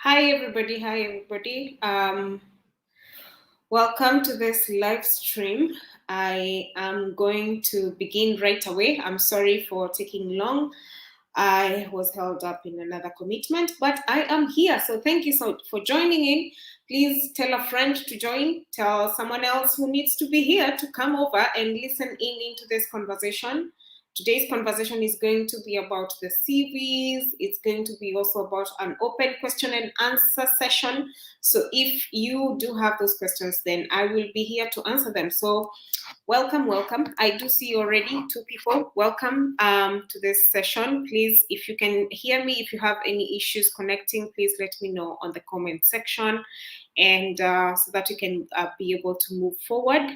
Hi everybody, hi everybody. Welcome to this live stream. I am going to begin right away. I'm sorry for taking long. I was held up in another commitment, but I am here. So thank you so for joining in. Please tell a friend to join. Tell someone else who needs to be here to come over and listen in into this conversation. Today's conversation is going to be about the CVs. It's going to be also about an open question and answer session. So if you do have those questions, then I will be here to answer them. So welcome, welcome. I do see already two people. Welcome to this session. Please, if you can hear me, if you have any issues connecting, please let me know on the comment section, and so that you can be able to move forward.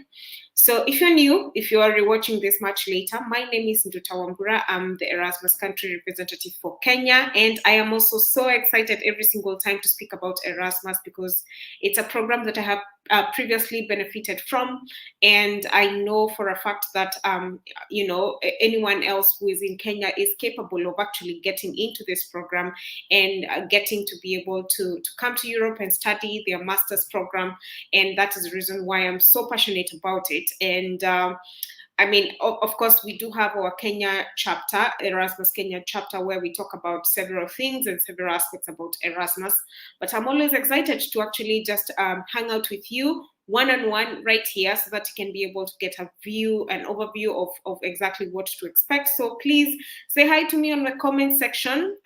So if you're new, if you are rewatching this much later, my name is Nduta Wambura. I'm the Erasmus country representative for Kenya, and I am also so excited every single time to speak about Erasmus because it's a program that I have previously benefited from, and I know for a fact that anyone else who is in Kenya is capable of actually getting into this program and getting to be able to come to Europe and study their master's program, and that is the reason why I'm so passionate about it. And I mean, of course, we do have our Kenya chapter, Erasmus Kenya chapter, where we talk about several things and several aspects about Erasmus. But I'm always excited to actually just hang out with you one-on-one right here so that you can be able to get a view, an overview of exactly what to expect. So please say hi to me on the comment section.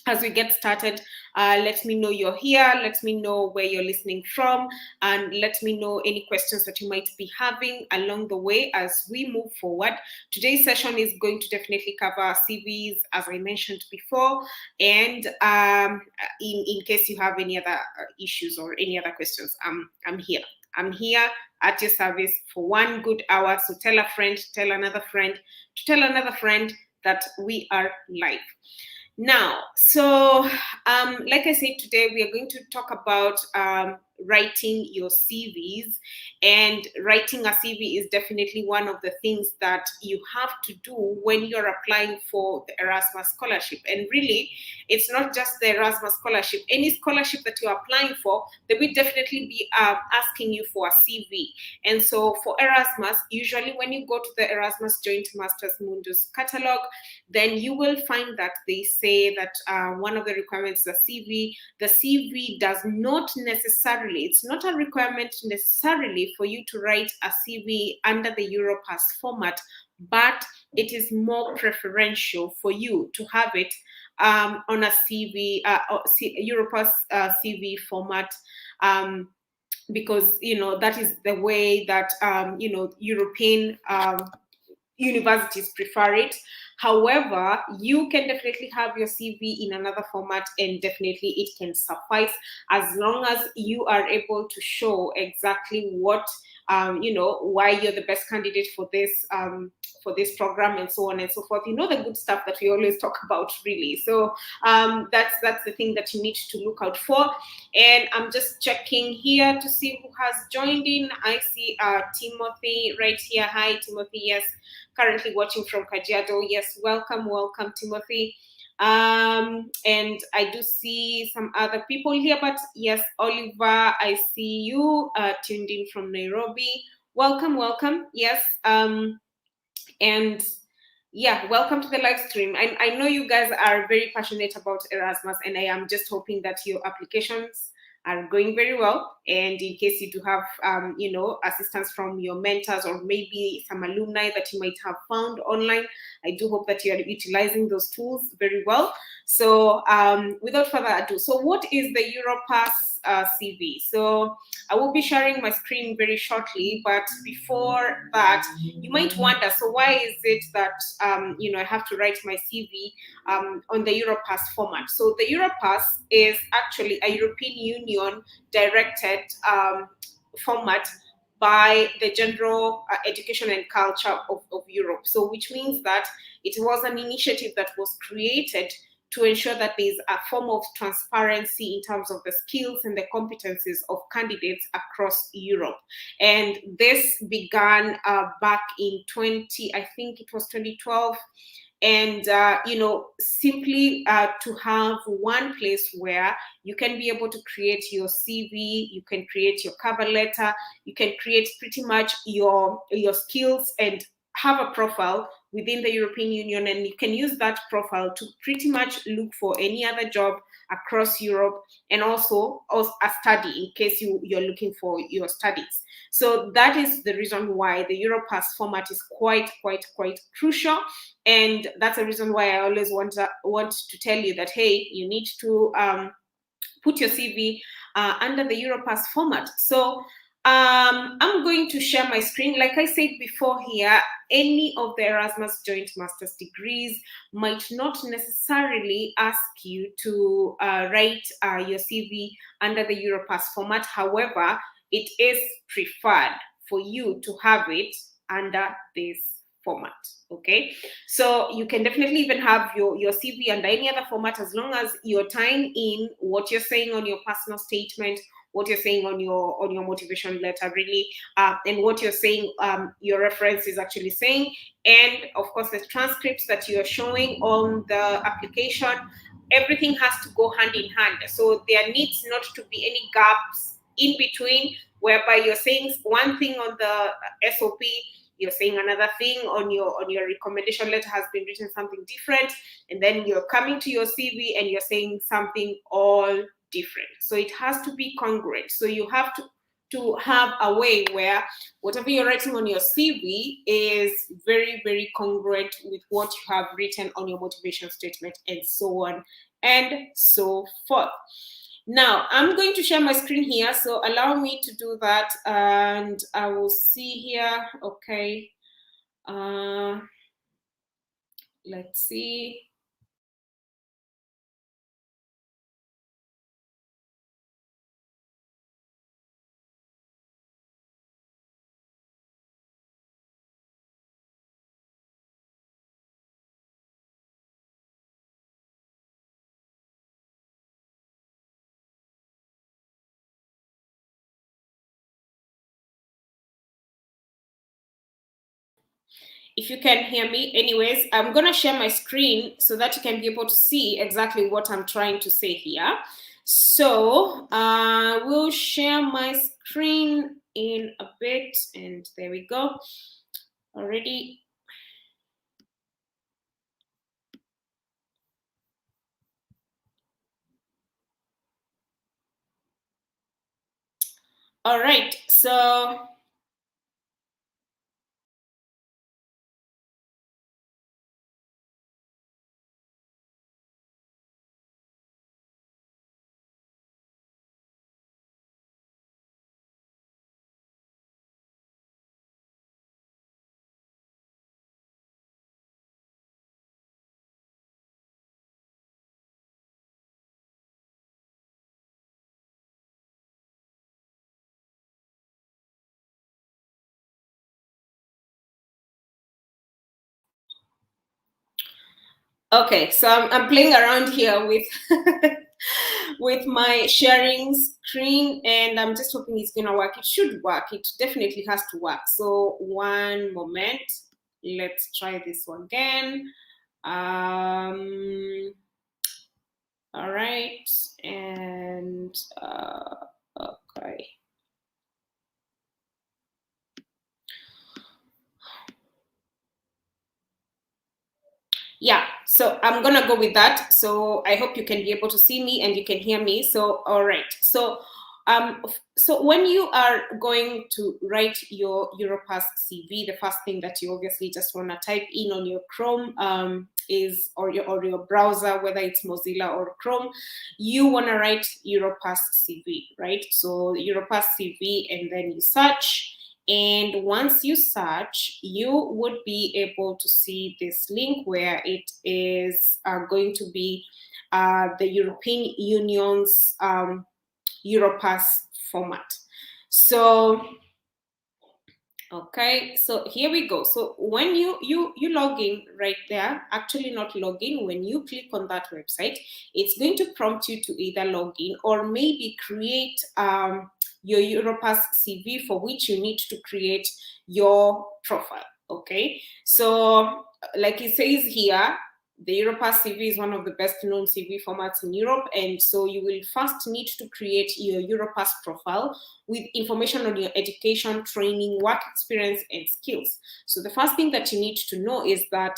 As we get started, let me know you're here, let me know where you're listening from, and let me know any questions that you might be having along the way as we move forward. Today's session is going to definitely cover CVs, as I mentioned before, and in case you have any other issues or any other questions, I'm here. I'm here at your service for 1 good hour. So tell a friend, tell another friend, to tell another friend that we are live. Now, so like I said, today we are going to talk about writing your CVs, and writing a CV is definitely one of the things that you have to do when you're applying for the Erasmus scholarship. And really, it's not just the Erasmus scholarship. Any scholarship that you're applying for, they will definitely be asking you for a CV. And so for Erasmus, usually when you go to the Erasmus Joint Masters Mundus catalog, then you will find that they say that one of the requirements is a CV. The CV does not necessarily, it's not a requirement necessarily for you to write a CV under the Europass format, but it is more preferential for you to have it on a CV, Europass CV format. Because that is the way that European universities prefer it. However, you can definitely have your CV in another format, and definitely it can suffice as long as you are able to show exactly what why you're the best candidate for this program, and so on and so forth. The good stuff that we always talk about, really. So that's the thing that you need to look out for. And I'm just checking here to see who has joined in. I see Timothy right here. Hi, Timothy. Yes, currently watching from Kajiado. Yes, welcome, Timothy. And I do see some other people here, but yes, Oliver, I see you tuned in from Nairobi. Welcome. Yes, and yeah, welcome to the live stream. I know you guys are very passionate about Erasmus, and I am just hoping that your applications are going very well. And in case you do have, assistance from your mentors or maybe some alumni that you might have found online, I do hope that you are utilizing those tools very well. So without further ado, so what is the Europass CV? So I will be sharing my screen very shortly, but before that, you might wonder, so why is it that I have to write my CV on the Europass format? So the Europass is actually a European Union directed format by the General Education and Culture of Europe. So which means that it was an initiative that was created to ensure that there is a form of transparency in terms of the skills and the competencies of candidates across Europe. And this began back in I think it was 2012. and simply to have one place where you can be able to create your CV, you can create your cover letter, you can create pretty much your skills and have a profile within the European Union, and you can use that profile to pretty much look for any other job across Europe, and also a study in case you're looking for your studies. So that is the reason why the Europass format is quite crucial, and that's the reason why I always want to tell you that, hey, you need to put your CV under the Europass format. So I'm going to share my screen. Like I said before here, any of the Erasmus joint master's degrees might not necessarily ask you to write your CV under the Europass format. However, it is preferred for you to have it under this format. Okay, so you can definitely even have your CV under any other format, as long as you're tying in what you're saying on your personal statement, what you're saying on your motivation letter, really, and what you're saying, your reference is actually saying, and of course the transcripts that you're showing on the application. Everything has to go hand in hand. So there needs not to be any gaps in between, whereby you're saying one thing on the SOP, you're saying another thing on your recommendation letter has been written something different, and then you're coming to your CV and you're saying something all different. So it has to be congruent. So you have to have a way where whatever you're writing on your CV is very congruent with what you have written on your motivation statement, and so on and so forth. Now, I'm going to share my screen here, so allow me to do that, and I will see here. Okay, let's see. If you can hear me, anyways, I'm gonna share my screen so that you can be able to see exactly what I'm trying to say here. So we'll share my screen in a bit, and there we go. Already. All right, so okay, so I'm playing around here with with my sharing screen, and I'm just hoping it's gonna work. It should work. It definitely has to work. So one moment. Let's try this one again. All right, and okay. Yeah, so I'm gonna go with that. So I hope you can be able to see me and you can hear me. So all right. So when you are going to write your Europass CV, the first thing that you obviously just want to type in on your Chrome is, or your browser, whether it's Mozilla or Chrome, you want to write Europass CV, right? So Europass CV, and then you search. And once you search, you would be able to see this link where it is going to be the European Union's Europass format. So, okay, so here we go. So when you log in right there, actually not log in, when you click on that website, it's going to prompt you to either log in or maybe create your Europass CV, for which you need to create your profile. Okay, so like it says here, the Europass CV is one of the best known CV formats in Europe. And so you will first need to create your Europass profile with information on your education, training, work experience, and skills. So the first thing that you need to know is that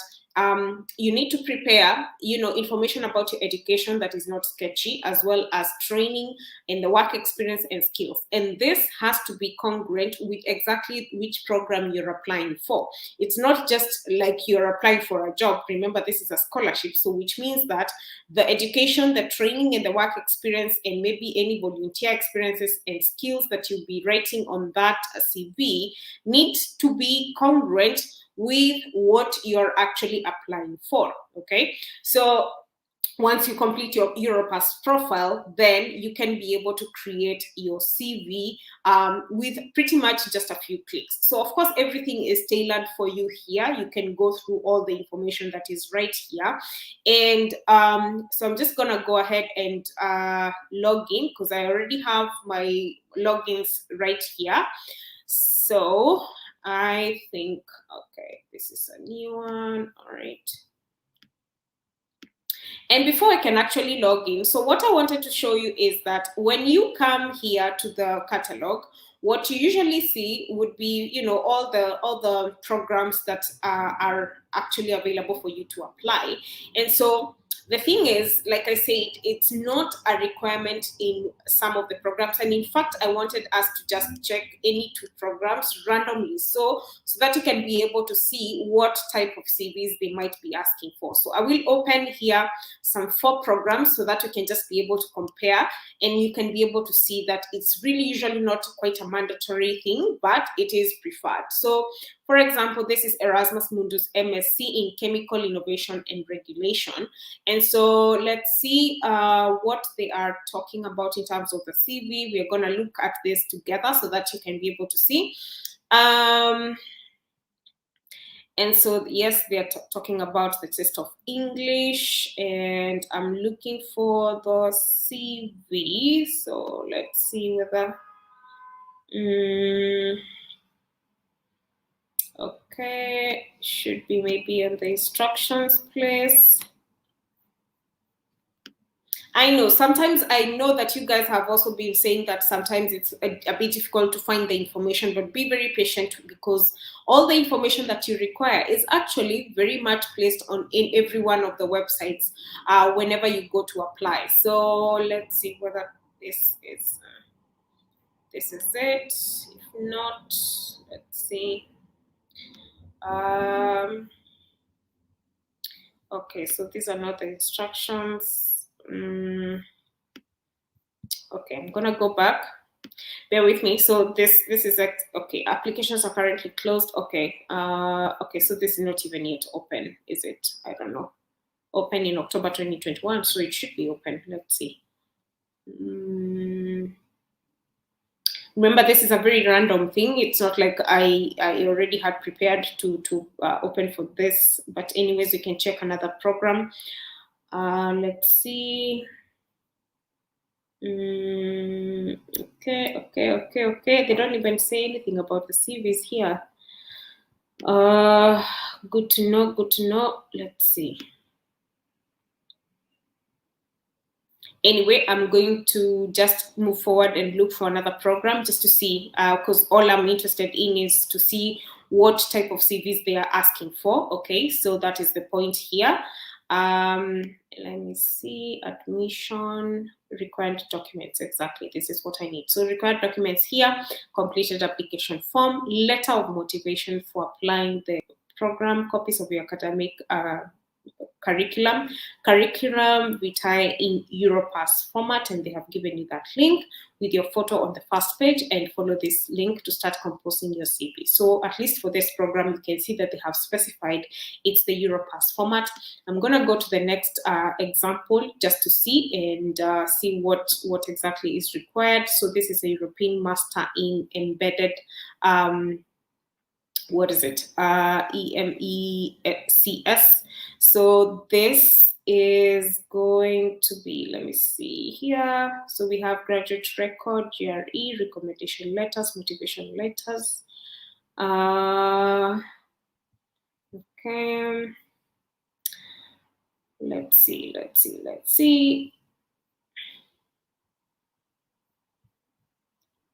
you need to prepare, information about your education that is not sketchy, as well as training and the work experience and skills. And this has to be congruent with exactly which program you're applying for. It's not just like you're applying for a job. Remember, this is a scholarship, so which means that the education, the training, and the work experience, and maybe any volunteer experiences and skills that you'll be writing on that CV need to be congruent with what you're actually applying for. Okay, so once you complete your Europass profile, then you can be able to create your CV with pretty much just a few clicks. So of course, everything is tailored for you here. You can go through all the information that is right here. And so I'm just gonna go ahead and log in, because I already have my logins right here. So I think, okay, this is a new one. All right. And before I can actually log in, so what I wanted to show you is that when you come here to the catalog, what you usually see would be, all the programs that are actually available for you to apply. And so the thing is, like I said, it's not a requirement in some of the programs. And in fact, I wanted us to just check any two programs randomly, so that you can be able to see what type of CVs they might be asking for. So I will open here some 4 programs so that you can just be able to compare, and you can be able to see that it's really usually not quite a mandatory thing, but it is preferred. So for example, this is Erasmus Mundus MSc in Chemical Innovation and Regulation. And so let's see what they are talking about in terms of the CV. We're going to look at this together so that you can be able to see. And so, yes, they're talking about the test of English, and I'm looking for the CV. So let's see whether, okay, should be maybe in the instructions place. I know sometimes, I know that you guys have also been saying that sometimes it's a bit difficult to find the information, but be very patient, because all the information that you require is actually very much placed in every one of the websites whenever you go to apply. So let's see whether this is it. If not, let's see. Okay, so these are not the instructions. Okay, I'm gonna go back. Bear with me. So this is okay. Applications are currently closed. Okay. Okay. So this is not even yet open, is it? I don't know. Open in October 2021, so it should be open. Let's see. Remember, this is a very random thing. It's not like I already had prepared to open for this. But anyways, we can check another program. Let's see. Okay. They don't even say anything about the CVs here. Good to know. Let's see. Anyway, I'm going to just move forward and look for another program just to see, because all I'm interested in is to see what type of CVs they are asking for. Okay, so that is the point here. Let me see, admission, required documents. Exactly, this is what I need. So required documents here: completed application form, letter of motivation for applying the program, copies of your academic curriculum vitae in Europass format, and they have given you that link with your photo on the first page, and follow this link to start composing your CV. So at least for this program, you can see that they have specified it's the Europass format. I'm going to go to the next example just to see and see what exactly is required. So this is a European Master in Embedded what is it? EMECS. So this is going to be, let me see here. So we have graduate record, GRE, recommendation letters, motivation letters. Okay. Let's see.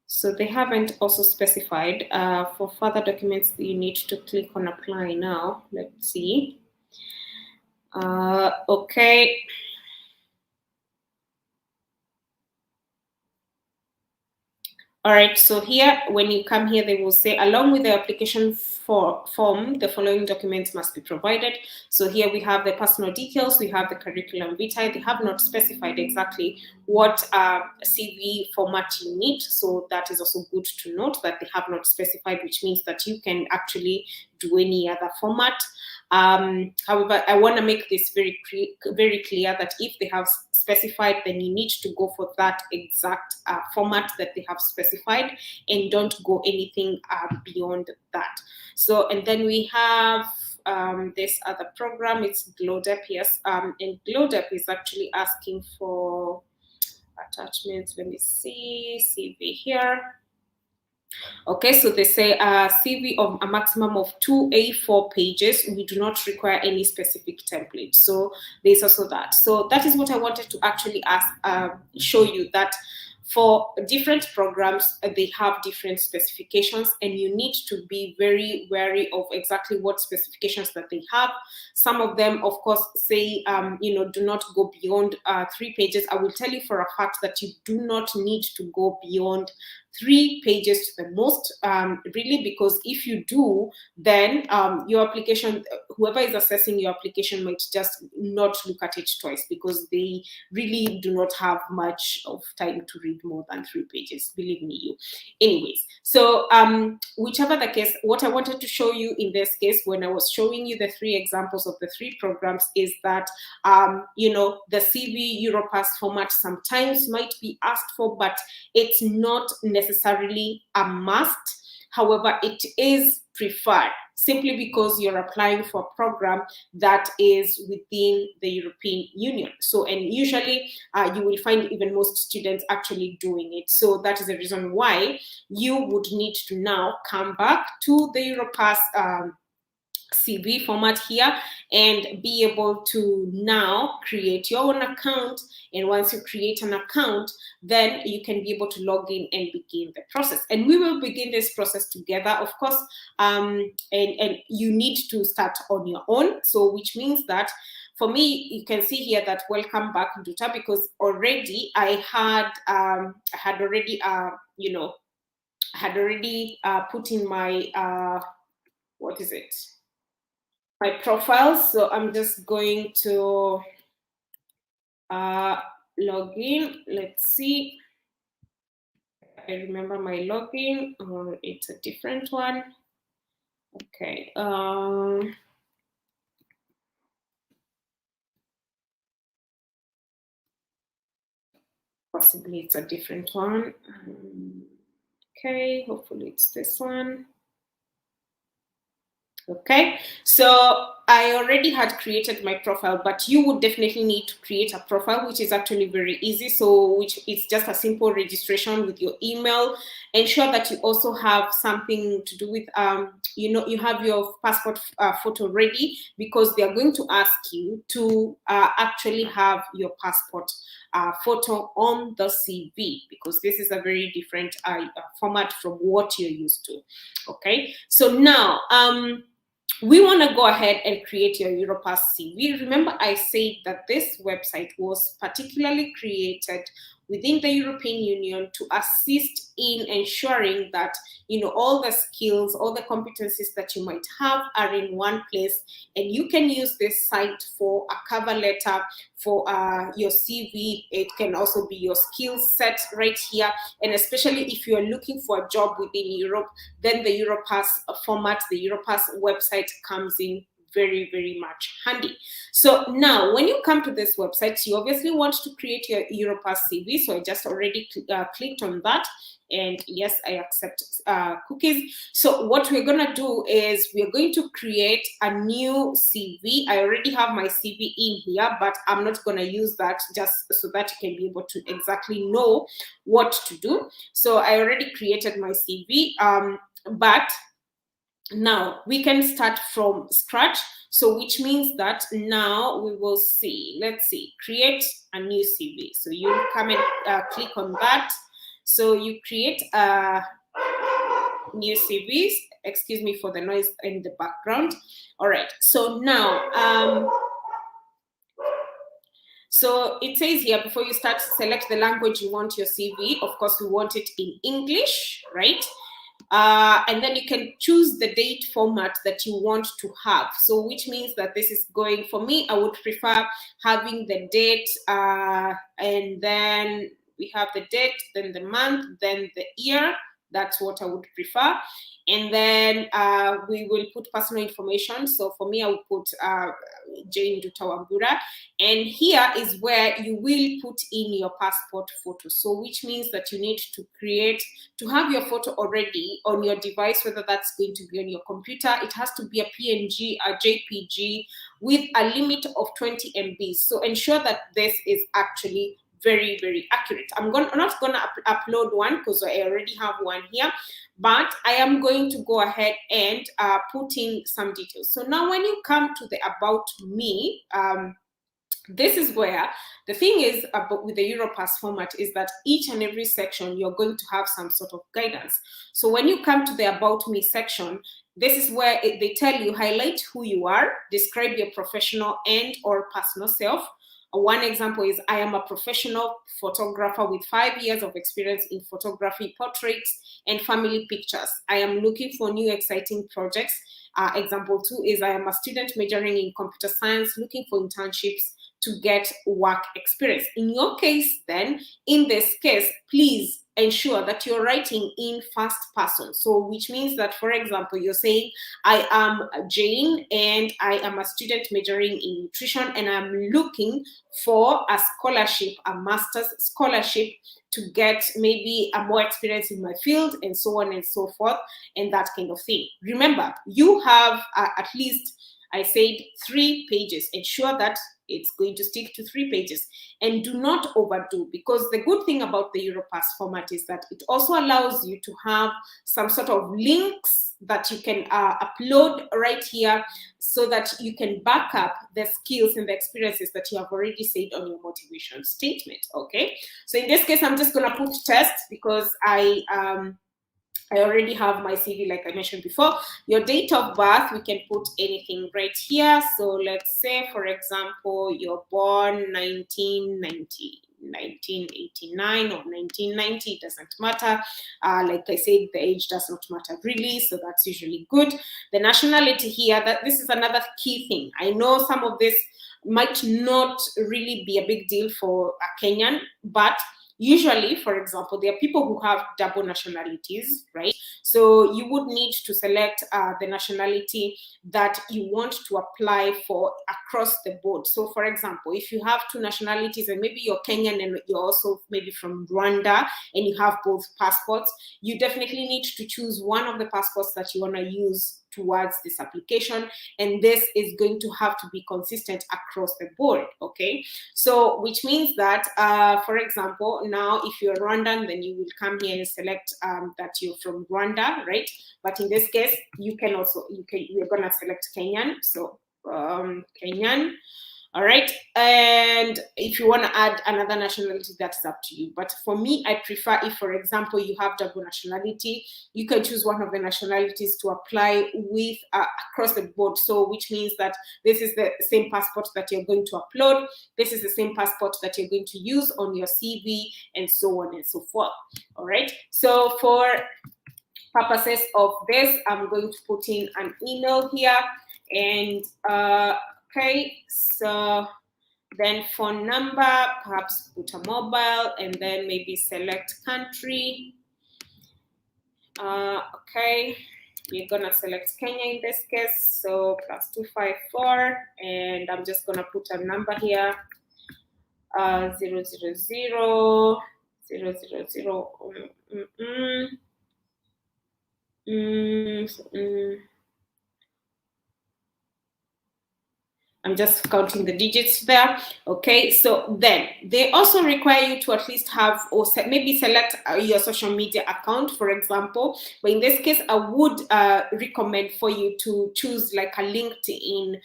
So they haven't also specified for further documents you need to click on apply now. Let's see. Okay. All right, so here, when you come here, they will say, along with the application form, the following documents must be provided. So here we have the personal details, we have the curriculum vitae. They have not specified exactly what CV format you need. So that is also good to note that they have not specified, which means that you can actually do any other format. However, I want to make this very clear that if they have specified, then you need to go for that exact format that they have specified, and don't go anything beyond that. So, and then we have this other program. It's GlowDep, yes, and GlowDep is actually asking for attachments. Let me see, CV here. Okay, so they say CV of a maximum of 2 A4 pages. We do not require any specific template. So there's also that. So that is what I wanted to actually show you, that for different programs, they have different specifications, and you need to be very wary of exactly what specifications that they have. Some of them, of course, say, do not go beyond 3 pages. I will tell you for a fact that you do not need to go beyond 3 pages to the most, really, because if you do, then your application, whoever is assessing your application might just not look at it twice, because they really do not have much of time to read more than 3 pages, believe me you. Anyways, so whichever the case, what I wanted to show you in this case, when I was showing you the 3 examples of the 3 programs, is that the CV Europass format sometimes might be asked for, but it's not necessarily a must. However, it is preferred, simply because you're applying for a program that is within the European Union. So, and usually you will find even most students actually doing it. So that is the reason why you would need to now come back to the Europass CV format here and be able to now create your own account. And once you create an account, then you can be able to log in and begin the process. And we will begin this process together, of course. And you need to start on your own. So, which means that for me, you can see here that welcome back, Duta, because already I had already put in my what is it? My profile. So I'm just going to log in. Let's see. I remember my login, or it's a different one. Okay. Possibly it's a different one. Okay, hopefully it's this one. Okay, so I already had created my profile, but you would definitely need to create a profile, which is actually very easy. So, which is just a simple registration with your email. Ensure that you also have something to do with, you have your passport photo ready, because they are going to ask you to actually have your passport photo on the CV, because this is a very different format from what you're used to. Okay, so now, we want to go ahead and create your Europass CV. Remember, I said that this website was particularly created within the European Union to assist in ensuring that all the skills, all the competencies that you might have are in one place, and you can use this site for a cover letter, for your CV. It can also be your skill set right here, and especially if you are looking for a job within Europe, then the Europass format, the Europass website comes in very, very much handy. So now, when you come to this website, you obviously want to create your Europass CV. So I just already clicked on that, and yes, I accept cookies. So what we're going to do is we're going to create a new CV. I already have my CV in here, but I'm not going to use that, just so that you can be able to exactly know what to do. So I already created my CV, but Now we can start from scratch. So which means that now we will see, let's see, create a new CV. So you come and click on that. So you create a new CVs. Excuse me for the noise in the background. All right. So now, so it says here, before you start, select the language you want your CV. Of course, we want it in English, right? And then you can choose the date format that you want to have. So which means that this is going, for me, I would prefer having the date and then we have the date, then the month, then the year. That's what I would prefer. And then we will put personal information. So for me, I will put Jane Dutawambura. And here is where you will put in your passport photo. So which means that you need to create, to have your photo already on your device, whether that's going to be on your computer. It has to be a PNG, a JPG with a limit of 20 MB. So ensure that this is actually very, very accurate. I'm not going to upload one because I already have one here, but I am going to go ahead and put in some details. So now when you come to the About Me, this is where the thing is about with the Europass format is that each and every section you're going to have some sort of guidance. So when you come to the About Me section, this is where they tell you, highlight who you are, describe your professional and or personal self. One example is, I am a professional photographer with 5 years of experience in photography, portraits, and family pictures. I am looking for new exciting projects. Example 2 is, I am a student majoring in computer science, looking for internships to get work experience. In your case, then, in this case, please ensure that you're writing in first person. So which means that, for example, you're saying, I am Jane and I am a student majoring in nutrition and I'm looking for a scholarship, a master's scholarship to get maybe a more experience in my field and so on and so forth and that kind of thing. Remember, you have at least, I said, 3 pages. Ensure that it's going to stick to 3 pages and do not overdo, because the good thing about the Europass format is that it also allows you to have some sort of links that you can upload right here so that you can back up the skills and the experiences that you have already said on your motivation statement. Okay, so in this case, I'm just going to put test because I already have my CV, like I mentioned before. Your date of birth, we can put anything right here. So let's say, for example, you're born 1989 or 1990, it doesn't matter. Like I said, the age does not matter really, so that's usually good. The nationality here, that this is another key thing. I know some of this might not really be a big deal for a Kenyan, but usually, for example, there are people who have double nationalities, right? So you would need to select the nationality that you want to apply for across the board. So for example, if you have 2 nationalities and maybe you're Kenyan and you're also maybe from Rwanda and you have both passports, you definitely need to choose one of the passports that you want to use towards this application, and this is going to have to be consistent across the board. Okay, so which means that for example, now if you're Rwandan, then you will come here and select that you're from Rwanda, right? But in this case, you can also, you're gonna select Kenyan, so Kenyan. All right, and if you want to add another nationality, that's up to you. But for me, I prefer, if for example you have double nationality, you can choose one of the nationalities to apply with across the board. So which means that this is the same passport that you're going to upload, this is the same passport that you're going to use on your CV, and so on and so forth. All right, so for purposes of this, I'm going to put in an email here, and okay, so then phone number, perhaps put a mobile, and then maybe select country. Okay, we're gonna select Kenya in this case, so +254, and I'm just gonna put a number here, 000 000. I'm just counting the digits there. Okay, so then they also require you to at least have, or maybe select your social media account, for example. But in this case, I would recommend for you to choose like a LinkedIn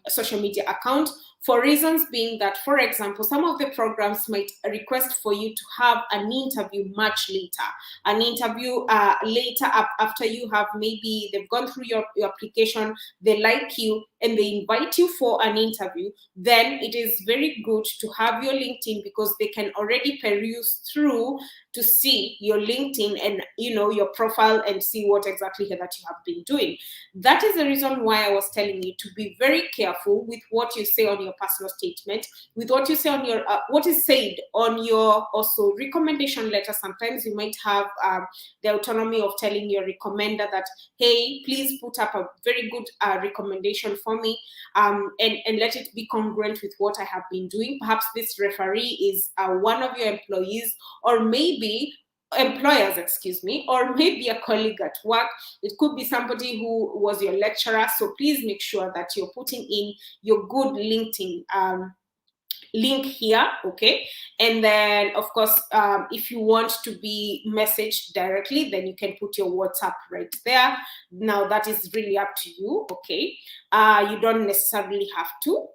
social media account, for reasons being that, for example, some of the programs might request for you to have an interview much later, an interview later after you have, maybe they've gone through your application, they like you, and they invite you for an interview. Then it is very good to have your LinkedIn, because they can already peruse through to see your LinkedIn and, you know, your profile, and see what exactly that you have been doing. That is the reason why I was telling you to be very careful with what you say on your personal statement, with what you say on your what is said on your also recommendation letter. Sometimes you might have the autonomy of telling your recommender that, hey, please put up a very good recommendation for me, and let it be congruent with what I have been doing. Perhaps this referee is one of your employees, or maybe employers, excuse me, or maybe a colleague at work. It could be somebody who was your lecturer. So please make sure that you're putting in your good LinkedIn link here, okay? And then, of course, if you want to be messaged directly, then you can put your WhatsApp right there. Now, that is really up to you, okay? You don't necessarily have to.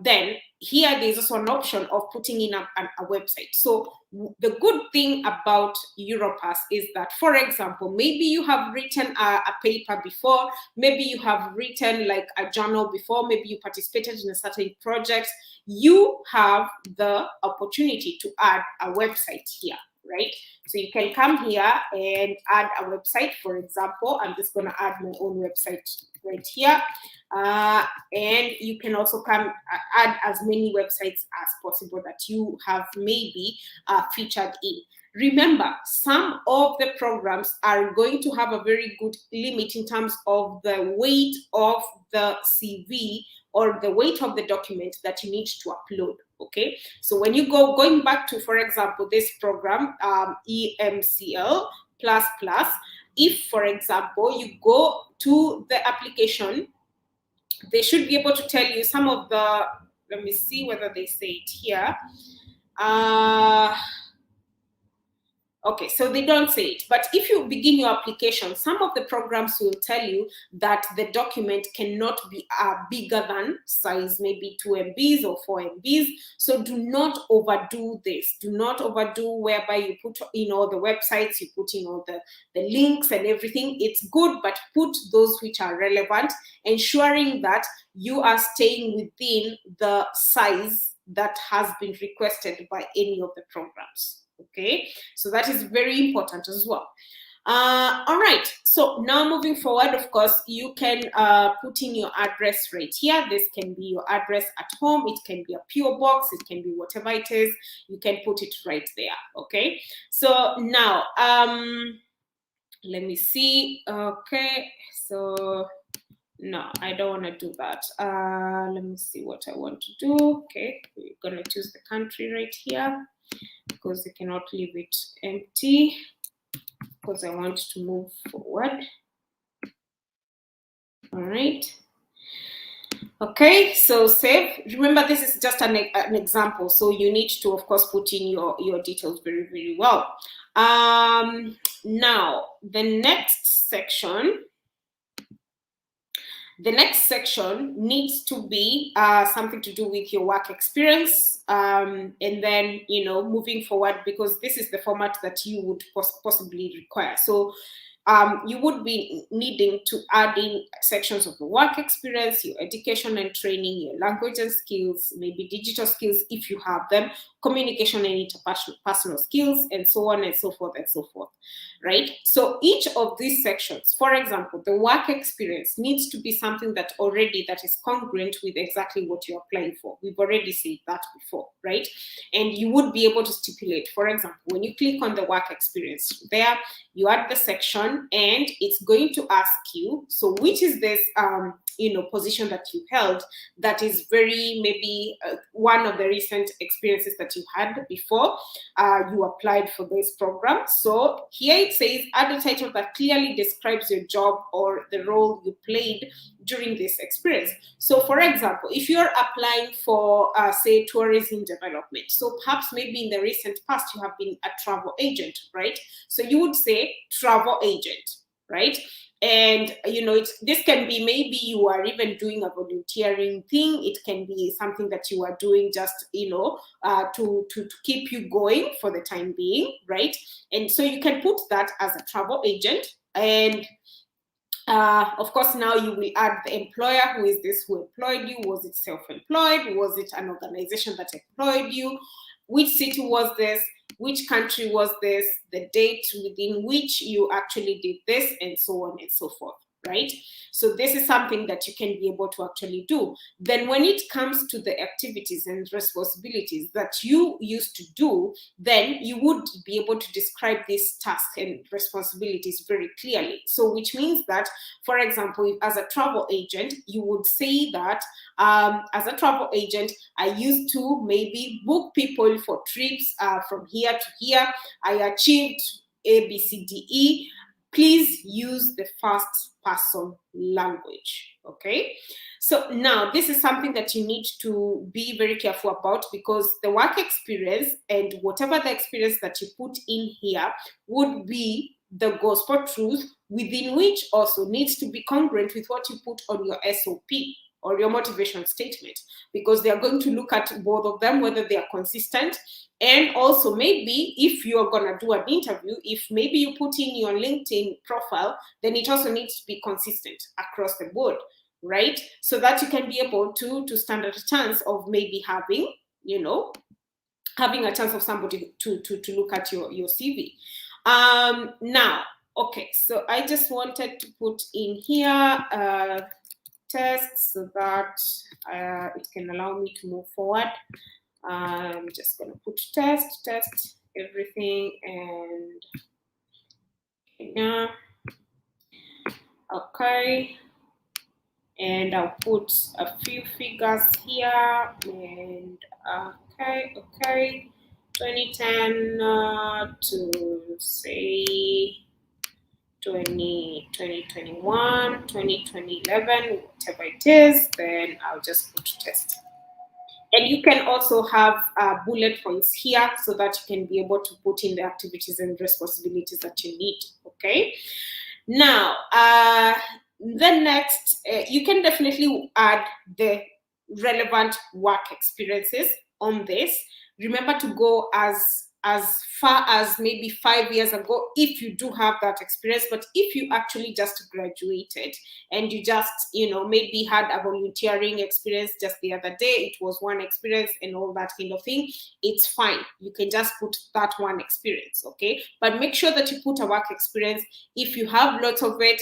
Then here, there's also an option of putting in a website. So the good thing about Europass is that, for example, maybe you have written a paper before, maybe you have written like a journal before, maybe you participated in a certain project. You have the opportunity to add a website here, right? So you can come here and add a website. For example, I'm just going to add my own website right here. And you can also come add as many websites as possible that you have maybe featured in. Remember, some of the programs are going to have a very good limit in terms of the weight of the CV or the weight of the document that you need to upload. Okay, so when you going back to, for example, this program, EMCL++, if, for example, you go to the application, they should be able to tell you some of the, let me see whether they say it here. Okay, so they don't say it, but if you begin your application, some of the programs will tell you that the document cannot be bigger than size, maybe 2 MBs or 4 MBs. So do not overdo this. Do not overdo whereby you put in all the websites, you put in all the links and everything. It's good, but put those which are relevant, ensuring that you are staying within the size that has been requested by any of the programs. Okay, so that is very important as well. All right, so now moving forward, of course, you can put in your address right here. This can be your address at home. It can be a PO box. It can be whatever it is. You can put it right there. Okay, so now let me see. Okay, so no, I don't want to do that. Let me see what I want to do. Okay, we're gonna choose the country right here, because you cannot leave it empty, because I want to move forward. All right. Okay, so save. Remember, this is just an example, so you need to, of course, put in your details very, very well. Now, the next section needs to be something to do with your work experience, and then, you know, moving forward, because this is the format that you would possibly require. So you would be needing to add in sections of the work experience, your education and training, your language and skills, maybe digital skills if you have them, communication and interpersonal skills, and so on and so forth and so forth, right? So each of these sections, for example, the work experience needs to be something that is congruent with exactly what you're applying for. We've already said that before, right? And you would be able to stipulate, for example, when you click on the work experience you add the section, and it's going to ask you, so which is this position that you held that is very maybe one of the recent experiences that you had before you applied for this program. So here it says, add a title that clearly describes your job or the role you played during this experience. So for example, if you're applying for say tourism development, so perhaps maybe in the recent past you have been a travel agent, right? So you would say travel agent, right? And this can be maybe you are even doing a volunteering thing. It can be something that you are doing just to keep you going for the time being, right? And so you can put that as a travel agent. And of course, now you will add the employer. Who is this who employed you? Was it self-employed? Was it an organization that employed you? Which city was this? Which country was this? The date within which you actually did this, and so on and so forth, right? So this is something that you can be able to actually do. Then when it comes to the activities and responsibilities that you used to do, then you would be able to describe this task and responsibilities very clearly. So which means that, for example, as a travel agent, you would say that as a travel agent, I used to maybe book people for trips from here to here. I achieved A, B, C, D, E. Please use the first person language, okay? So now this is something that you need to be very careful about, because the work experience and whatever the experience that you put in here would be the gospel truth, within which also needs to be congruent with what you put on your SOP or your motivation statement, because they are going to look at both of them, whether they are consistent. And also maybe if you're going to do an interview, if maybe you put in your LinkedIn profile, then it also needs to be consistent across the board, right? So that you can be able to stand at a chance of maybe having a chance of somebody to look at your CV. Now, okay, so I just wanted to put in here test so that it can allow me to move forward. I'm just going to put test everything, and yeah, okay, and I'll put a few figures here, and okay, 2010 to say 2021, 2011, whatever it is, then I'll just put test. And you can also have bullet points here so that you can be able to put in the activities and responsibilities that you need, okay? Now, the next, you can definitely add the relevant work experiences on this. Remember to go as far as maybe 5 years ago if you do have that experience. But if you actually just graduated and you just maybe had a volunteering experience just the other day, it was one experience and all that kind of thing, it's fine. You can just put that one experience, okay? But make sure that you put a work experience. If you have lots of it,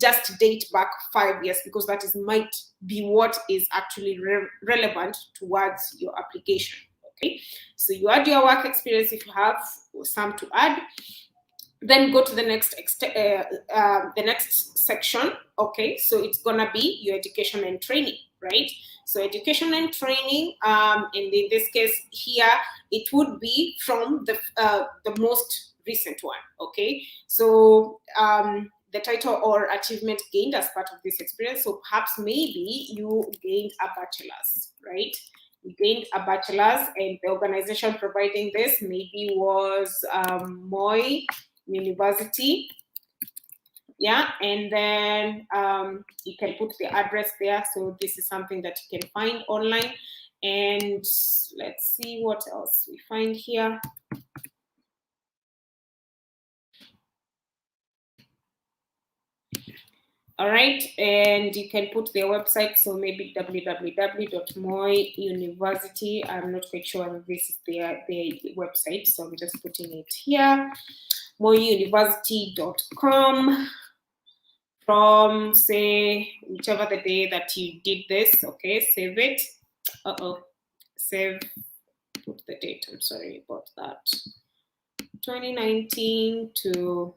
just date back 5 years, because that might be what is actually relevant towards your application. Okay, so you add your work experience if you have some to add. Then go to the next section. Okay, so it's gonna be your education and training, right? So education and training, and in this case here, it would be from the most recent one. Okay, so the title or achievement gained as part of this experience. So perhaps maybe you gained a bachelor's, right? You gained a bachelor's, and the organization providing this maybe was Moi University. Yeah, and then you can put the address there. So this is something that you can find online. And let's see what else we find here. All right, and you can put their website, so maybe www.moi.university. I'm not quite sure if this is their website, so I'm just putting it here. moiuniversity.com, from, say, whichever the day that you did this. Okay, save it. Save, put the date, I'm sorry about that. 2019 to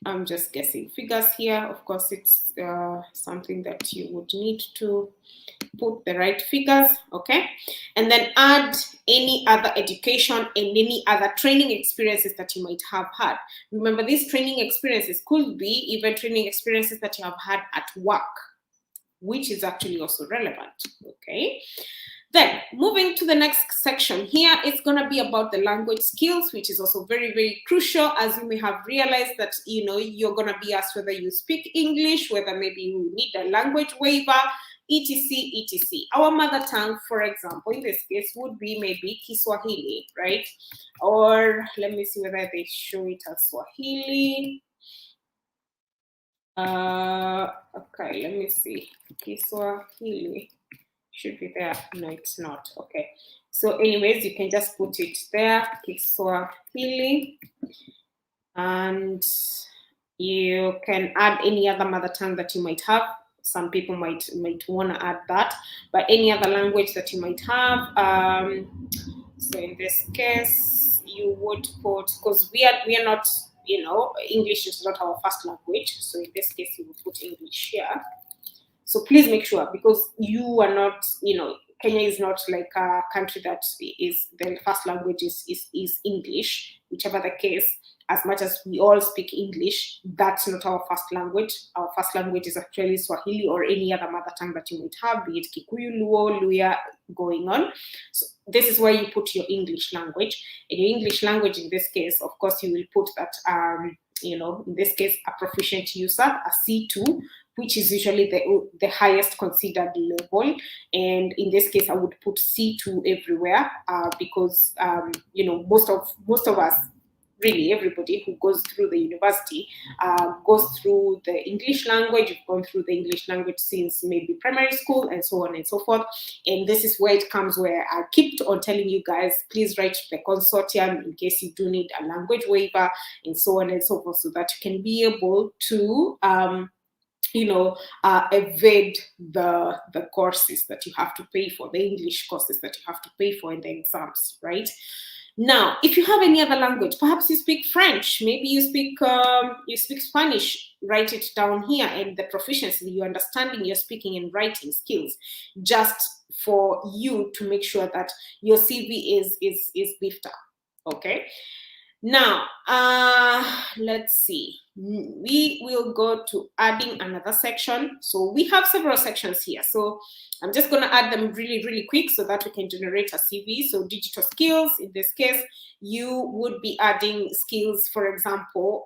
I'm just guessing figures here. Of course, it's something that you would need to put the right figures, okay? And then add any other education and any other training experiences that you might have had. Remember, these training experiences could be even training experiences that you have had at work, which is actually also relevant, okay? Then moving to the next section here, it's going to be about the language skills, which is also very, very crucial, as you may have realized that, you know, you're going to be asked whether you speak English, whether maybe you need a language waiver, etc, etc. Our mother tongue, for example, in this case would be maybe Kiswahili, right? Or let me see whether they show it as Swahili. Okay, let me see. Kiswahili should be there. No, it's not. Okay. So anyways, you can just put it there, Kiswahili, and you can add any other mother tongue that you might have. Some people might want to add that, but any other language that you might have. So in this case, you would put, because we are not, you know, English is not our first language. So in this case, you would put English here. So please make sure, because you are not, you know, Kenya is not like a country that is the first language is English, whichever the case. As much as we all speak English, that's not our first language. Our first language is actually Swahili or any other mother tongue that you might have, be it Kikuyu, Luo, Luya, going on. So this is where you put your English language. And your English language, in this case, of course, you will put that, you know, in this case, a proficient user, a C2, which is usually the highest considered level. And in this case, I would put C2 everywhere because, you know, most of us, really everybody who goes through the university goes through the English language. You've gone through the English language since maybe primary school and so on and so forth. And this is where it comes, where I keep on telling you guys, please write to the consortium in case you do need a language waiver and so on and so forth, so that you can be able to you know, evade the courses that you have to pay for, the English courses that you have to pay for in the exams, right? Now, if you have any other language, perhaps you speak French, maybe you speak Spanish, write it down here, and the proficiency, your understanding, your speaking and writing skills, just for you to make sure that your CV is beefed up, okay? Now, let's see. We will go to adding another section. So we have several sections here. So I'm just going to add them really, really quick so that we can generate a CV. So digital skills, in this case, you would be adding skills, for example,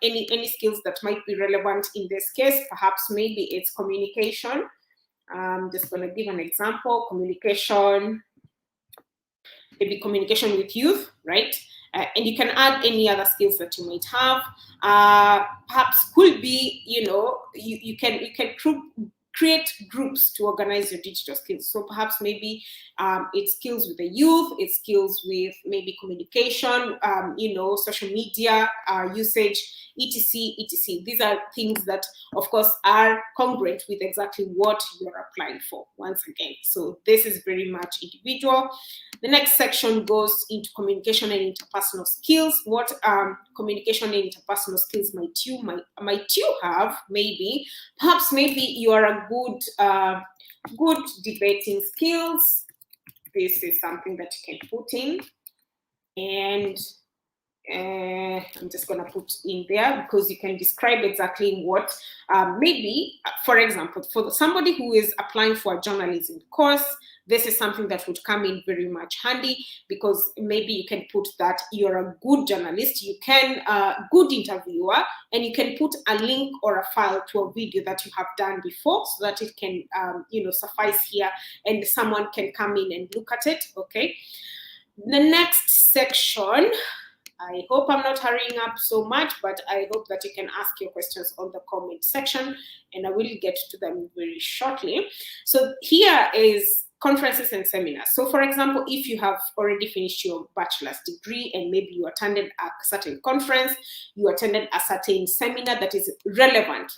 any skills that might be relevant in this case. Perhaps maybe it's communication. I'm just going to give an example. Communication, maybe communication with youth, right? And you can add any other skills that you might have. Perhaps could be, you know, you can create groups to organize your digital skills. So perhaps maybe it's skills with the youth, it's skills with maybe communication, you know, social media usage, etc, etc. These are things that, of course, are congruent with exactly what you're applying for, once again. So this is very much individual. The next section goes into communication and interpersonal skills. What communication and interpersonal skills might you have? Maybe, perhaps, maybe you are a good debating skills. This is something that you can put in, and I'm just going to put in there because you can describe exactly what maybe, for example, for somebody who is applying for a journalism course, this is something that would come in very much handy, because maybe you can put that you're a good journalist, you can good interviewer, and you can put a link or a file to a video that you have done before, so that it can you know, suffice here and someone can come in and look at it. Okay, the next section, I hope I'm not hurrying up so much, but I hope that you can ask your questions on the comment section, and I will get to them very shortly. So here is conferences and seminars. So for example, if you have already finished your bachelor's degree and maybe you attended a certain conference, you attended a certain seminar that is relevant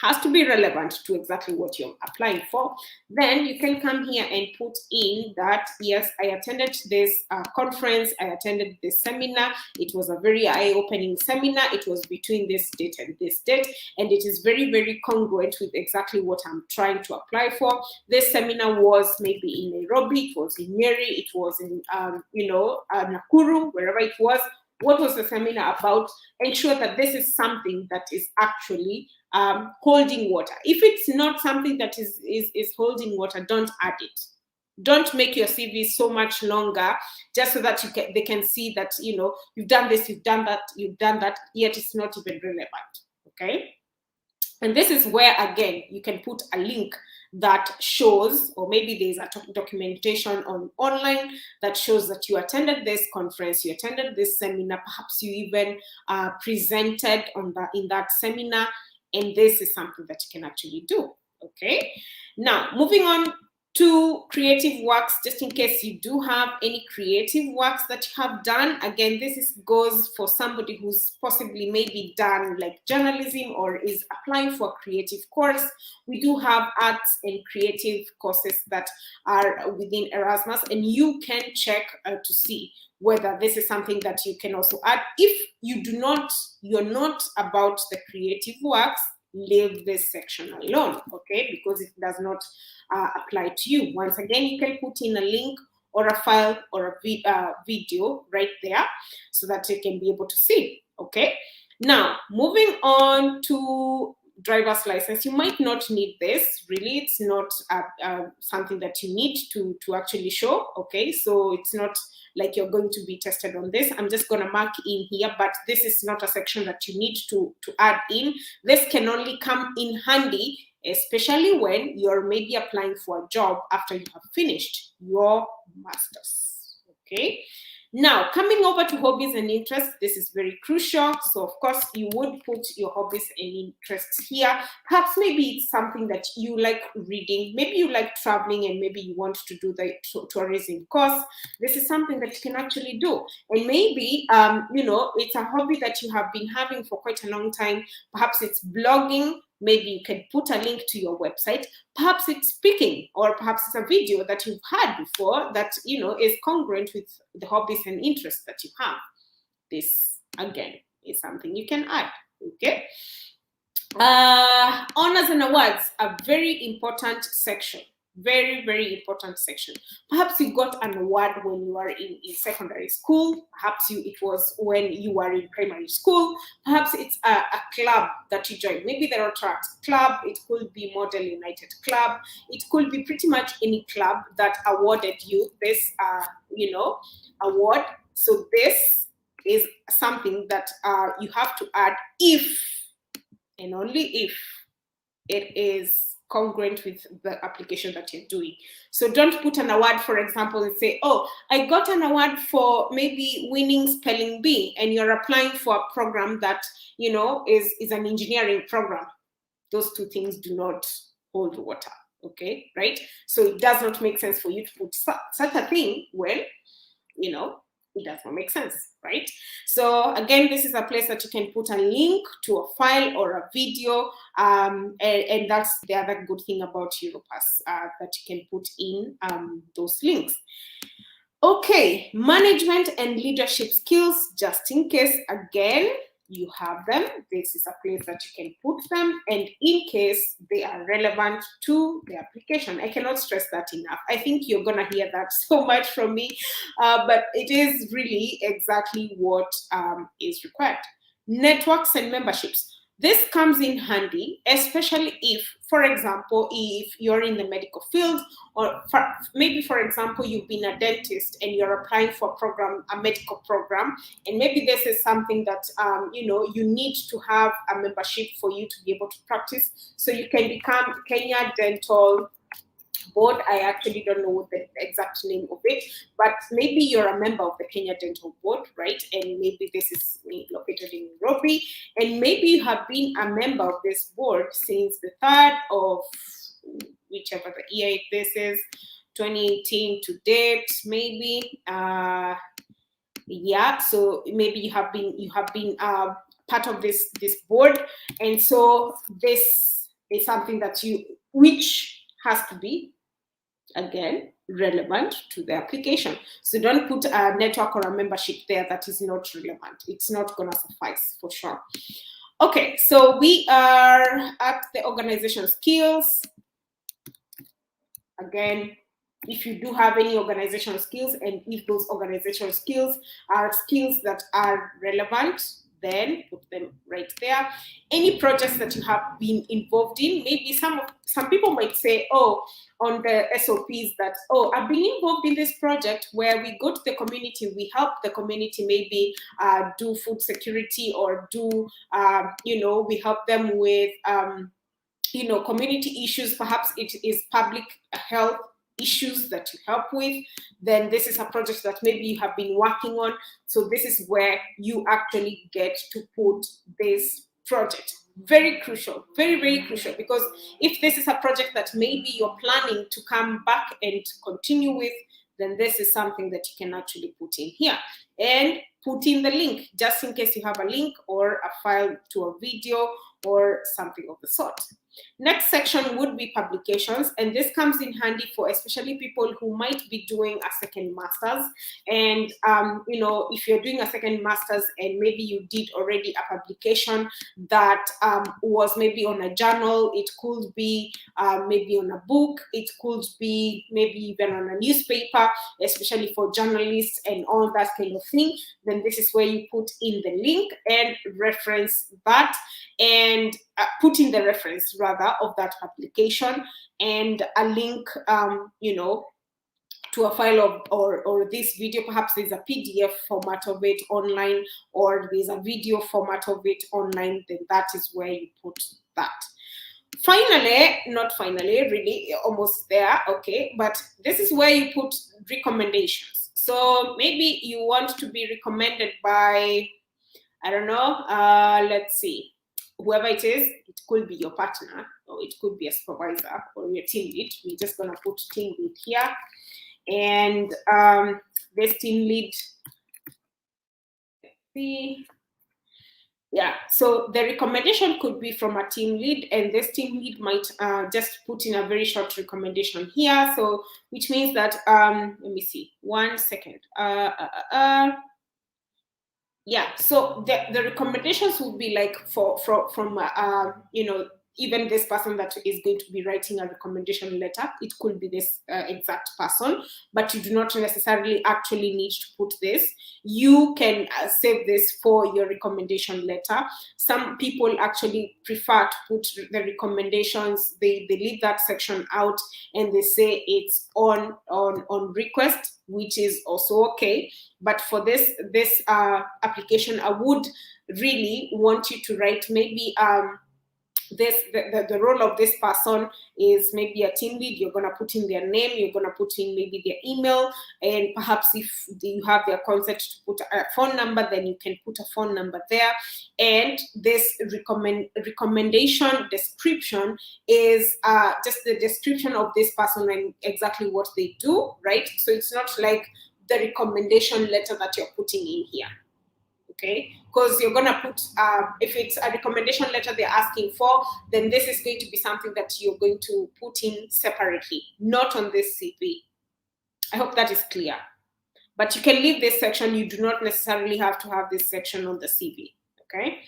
has to be relevant to exactly what you're applying for. Then you can come here and put in that, yes, I attended this conference, I attended this seminar. It was a very eye-opening seminar. It was between this date and this date, and it is very, very congruent with exactly what I'm trying to apply for. This seminar was maybe in Nairobi, it was in Nyeri, it was in, Nakuru, wherever it was. What was the seminar about? Ensure that this is something that is actually holding water. If it's not something that is holding water, don't add it. Don't make your CV so much longer just so that they can see that, you know, you've done this, you've done that, yet it's not even relevant. Okay. And this is where, again, you can put a link that shows, or maybe there's a documentation online that shows that you attended this conference, you attended this seminar, perhaps you even presented in that seminar, and this is something that you can actually do. Okay. Now, moving on to creative works, just in case you do have any creative works that you have done. Again, this goes for somebody who's possibly maybe done like journalism or is applying for a creative course. We do have arts and creative courses that are within Erasmus, and you can check to see whether this is something that you can also add. If you're not about the creative works, leave this section alone, okay, because it does not apply to you. Once again, you can put in a link or a file or a video right there so that you can be able to see. Okay, now moving on to driver's license. You might not need this, really. It's not something that you need to actually show. Okay, so it's not like you're going to be tested on this. I'm just going to mark in here, but this is not a section that you need to add in. This can only come in handy, especially when you're maybe applying for a job after you have finished your master's. Okay. Now, coming over to hobbies and interests, this is very crucial. So, of course, you would put your hobbies and interests here. Perhaps maybe it's something that you like reading. Maybe you like traveling and maybe you want to do the tourism course. This is something that you can actually do. And maybe, it's a hobby that you have been having for quite a long time. Perhaps it's blogging. Maybe you can put a link to your website. Perhaps it's speaking, or perhaps it's a video that you've had before that, is congruent with the hobbies and interests that you have. This, again, is something you can add. Okay. Honors and awards, a very important section. Very, very important section. Perhaps you got an award when you are in secondary school. Perhaps it was when you were in primary school. Perhaps it's a club that you joined. Maybe the Rotaract Club. It could be Model United Club. It could be pretty much any club that awarded you this, award. So this is something that you have to add if and only if it is congruent with the application that you're doing. So don't put an award, for example, and say, oh, I got an award for maybe winning spelling bee, and you're applying for a program that, is an engineering program. Those two things do not hold water, okay, right? So it does not make sense for you to put such a thing when, it does not make sense, right? So again, this is a place that you can put a link to a file or a video, and that's the other good thing about Europass, that you can put in those links. Okay, management and leadership skills, just in case, again, you have them. This is a place that you can put them, and in case they are relevant to the application. I cannot stress that enough. I think you're gonna hear that so much from me, but it is really exactly what is required. Networks and memberships. This comes in handy, especially if, for example, if you're in the medical field, or maybe, for example, you've been a dentist and you're applying for a medical program, and maybe this is something that, you need to have a membership for you to be able to practice. So you can become Kenya Dental Board. I actually don't know the exact name of it, but maybe you're a member of the Kenya Dental Board, right? And maybe this is located in Nairobi, and maybe you have been a member of this board since the 3rd of whichever the year this is, 2018 to date, maybe. Yeah, so maybe you have been part of this board, and so this is something that which has to be, again, relevant to the application. So don't put a network or a membership there that is not relevant. It's not going to suffice for sure. Okay, so we are at the organization skills. Again, if you do have any organizational skills, and if those organizational skills are skills that are relevant, then put them right there. Any projects that you have been involved in, maybe some people might say, oh, on the SOPs that, oh, I've been involved in this project where we go to the community, we help the community maybe do food security, or do, we help them with, community issues. Perhaps it is public health issues that you help with. Then this is a project that maybe you have been working on. So this is where you actually get to put this project. Very crucial, very, very crucial, because if this is a project that maybe you're planning to come back and continue with, then this is something that you can actually put in here. And put in the link, just in case you have a link or a file to a video or something of the sort. Next section would be publications, and this comes in handy for especially people who might be doing a second master's. And if you're doing a second master's and maybe you did already a publication that was maybe on a journal, it could be maybe on a book, it could be maybe even on a newspaper, especially for journalists and all that kind of thing, then this is where you put in the link and reference that, and put in the reference rather of that application, and a link to a file of, or this video. Perhaps there's a PDF format of it online, or there's a video format of it online, then that is where you put that. Finally, not finally, really almost there, okay, but this is where you put recommendations. So maybe you want to be recommended by, I don't know, let's see, whoever it is. It could be your partner, or it could be a supervisor, or your team lead. We're just gonna put team lead here, and this team lead, let's see, yeah, so the recommendation could be from a team lead, and this team lead might just put in a very short recommendation here. So which means that, let me see, 1 second. Yeah, so the recommendations would be like from even this person that is going to be writing a recommendation letter, it could be this exact person, but you do not necessarily actually need to put this. You can save this for your recommendation letter. Some people actually prefer to put the recommendations, they leave that section out, and they say it's on request, which is also okay. But for this application, I would really want you to write maybe the role of this person is maybe a team lead. You're going to put in their name, you're going to put in maybe their email, and perhaps if you have their consent to put a phone number, then you can put a phone number there. And this recommendation description is just the description of this person and exactly what they do, right? So it's not like the recommendation letter that you're putting in here. Okay, because you're gonna put, if it's a recommendation letter they're asking for, then this is going to be something that you're going to put in separately, not on this CV. I hope that is clear. But you can leave this section. You do not necessarily have to have this section on the CV. Okay.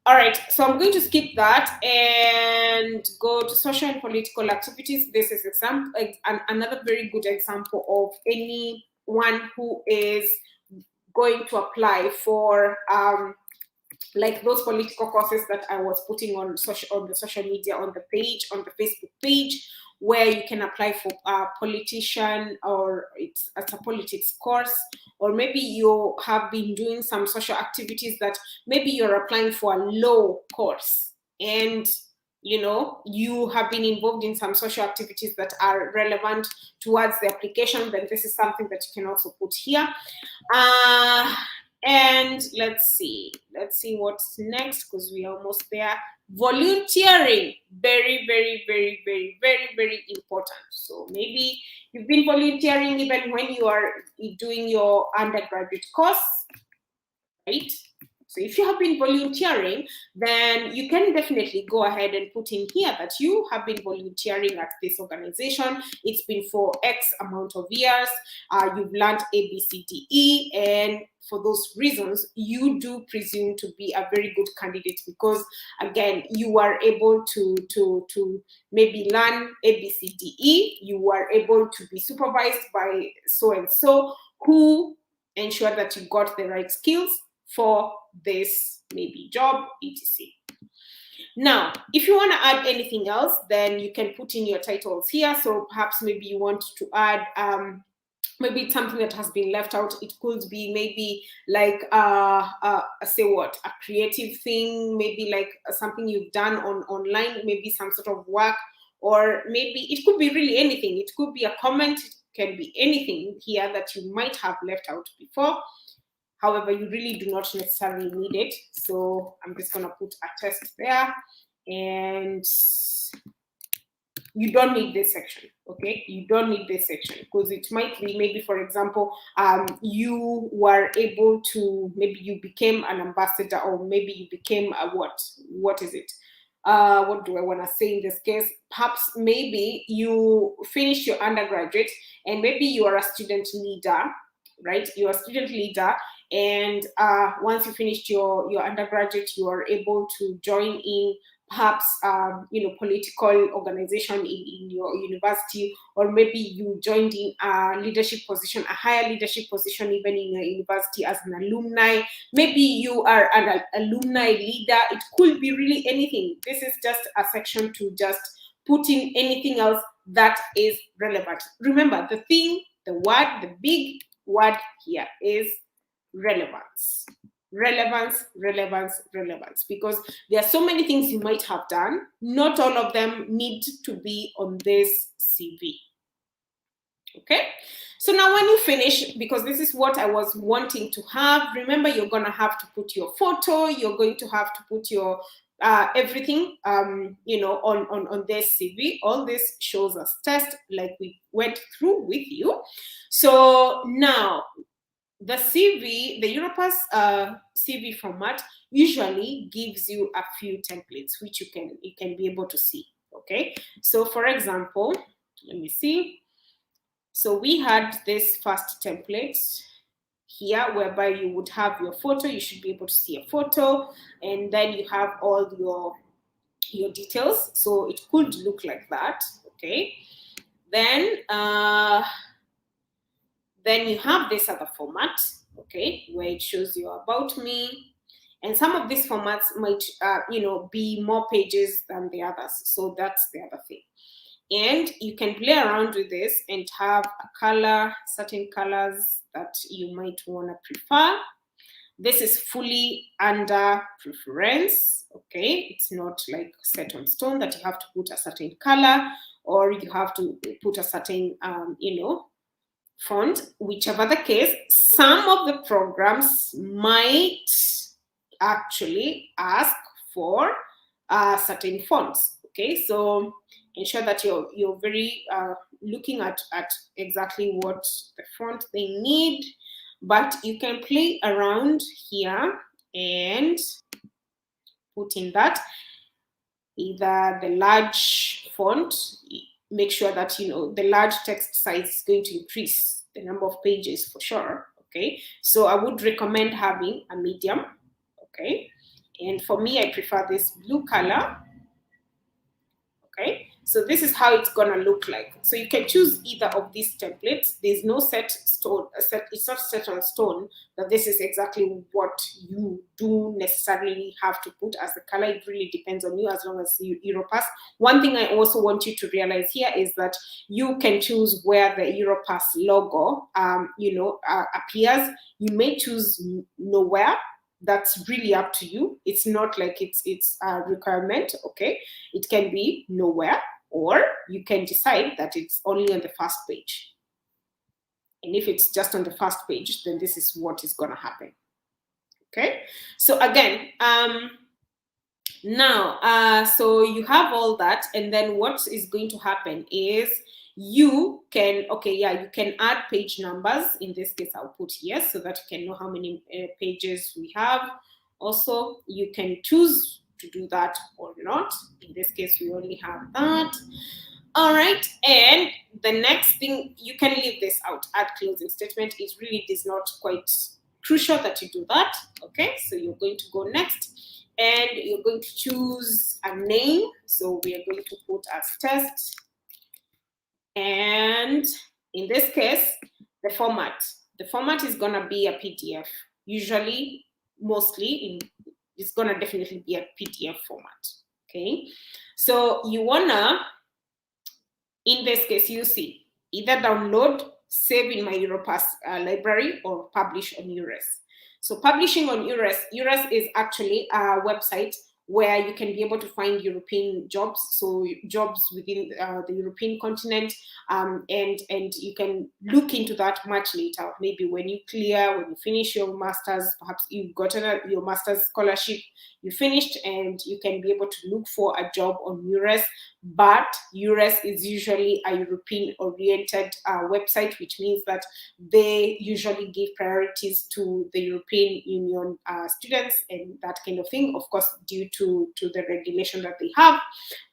All right, so I'm going to skip that and go to social and political activities. This is another very good example of anyone who is going to apply for like those political courses that I was putting on the social media, on the page, on the Facebook page, where you can apply for a politician, or it's a politics course, or maybe you have been doing some social activities that maybe you're applying for a law course, and you have been involved in some social activities that are relevant towards the application, then this is something that you can also put here. And let's see what's next, because we're almost there. Volunteering, very, very, very, very, very, very important. So maybe you've been volunteering even when you are doing your undergraduate course, right? So if you have been volunteering, then you can definitely go ahead and put in here that you have been volunteering at this organization. It's been for X amount of years. You've learned A, B, C, D, E, and for those reasons, you do presume to be a very good candidate because, again, you are able to maybe learn A, B, C, D, E. You are able to be supervised by so and so who ensure that you got the right skills for this maybe job, etc. Now, if you want to add anything else, then you can put in your titles here. So perhaps maybe you want to add maybe it's something that has been left out. It could be maybe like say what, a creative thing, maybe like something you've done online, maybe some sort of work, or maybe it could be really anything. It could be a comment, it can be anything here that you might have left out before. However, you really do not necessarily need it. So I'm just going to put a test there, and you don't need this section, okay? You don't need this section because it might be maybe, for example, you were able to, maybe you became an ambassador, or maybe you became a what is it? What do I want to say in this case? Perhaps maybe you finished your undergraduate and maybe you are a student leader, right? You're a student leader, and once you finished your undergraduate, you are able to join in perhaps political organization in your university, or maybe you joined in a leadership position, a higher leadership position even in your university as an alumni. Maybe you are an alumni leader. It could be really anything. This is just a section to just put in anything else that is relevant. Remember, the big word here is relevance. Relevance, because there are so many things you might have done. Not all of them need to be on this CV. Okay, so now when you finish, because this is what I was wanting to have, remember you're going to have to put your photo, you're going to have to put your everything on this CV. All this shows us test, like we went through with you. So now the CV, the Europass CV format usually gives you a few templates which you can be able to see. Okay, so for example, let me see. So we had this first template here whereby you would have your photo. You should be able to see a photo, and then you have all your details. So it could look like that. Okay, then you have this other format, okay, where it shows you about me. And some of these formats might, be more pages than the others. So that's the other thing. And you can play around with this and have a color, certain colors that you might want to prefer. This is fully under preference, okay? It's not like set on stone that you have to put a certain color or you have to put a certain, font. Whichever the case, some of the programs might actually ask for certain fonts. Okay, so ensure that you're very looking at exactly what the font they need, but you can play around here and put in that either the large font. Make sure that the large text size is going to increase the number of pages for sure. Okay, so I would recommend having a medium. Okay, and for me, I prefer this blue color. Okay, so this is how it's gonna look like. So you can choose either of these templates. There's no it's not set on stone that this is exactly what you do necessarily have to put as the color. It really depends on you as long as you Europass. One thing I also want you to realize here is that you can choose where the Europass logo appears. You may choose nowhere. That's really up to you. It's not like it's a requirement. Okay, it can be nowhere, or you can decide that it's only on the first page. And if it's just on the first page, then this is what is going to happen. Okay, so again, now so you have all that, and then what is going to happen is you can add page numbers. In this case, I'll put yes so that you can know how many pages we have. Also, you can choose to do that or not. In this case, we only have that. All right, and the next thing, you can leave this out, add closing statement. It really is not quite crucial that you do that. Okay, so you're going to go next and you're going to choose a name. So we are going to put as test. And in this case, the format is going to be a PDF. Usually, mostly, it's going to definitely be a PDF format. Okay, so you want to, in this case, you see, either download, save in my Europass library, or publish on Euros. So publishing on Euros is actually a website where you can be able to find European jobs, so jobs within the European continent, and you can look into that much later. Maybe when you finish your master's, perhaps you've gotten your master's scholarship, you finished, and you can be able to look for a job on Euros. But Euros is usually a European-oriented website, which means that they usually give priorities to the European Union students and that kind of thing, of course, due to the regulation that they have.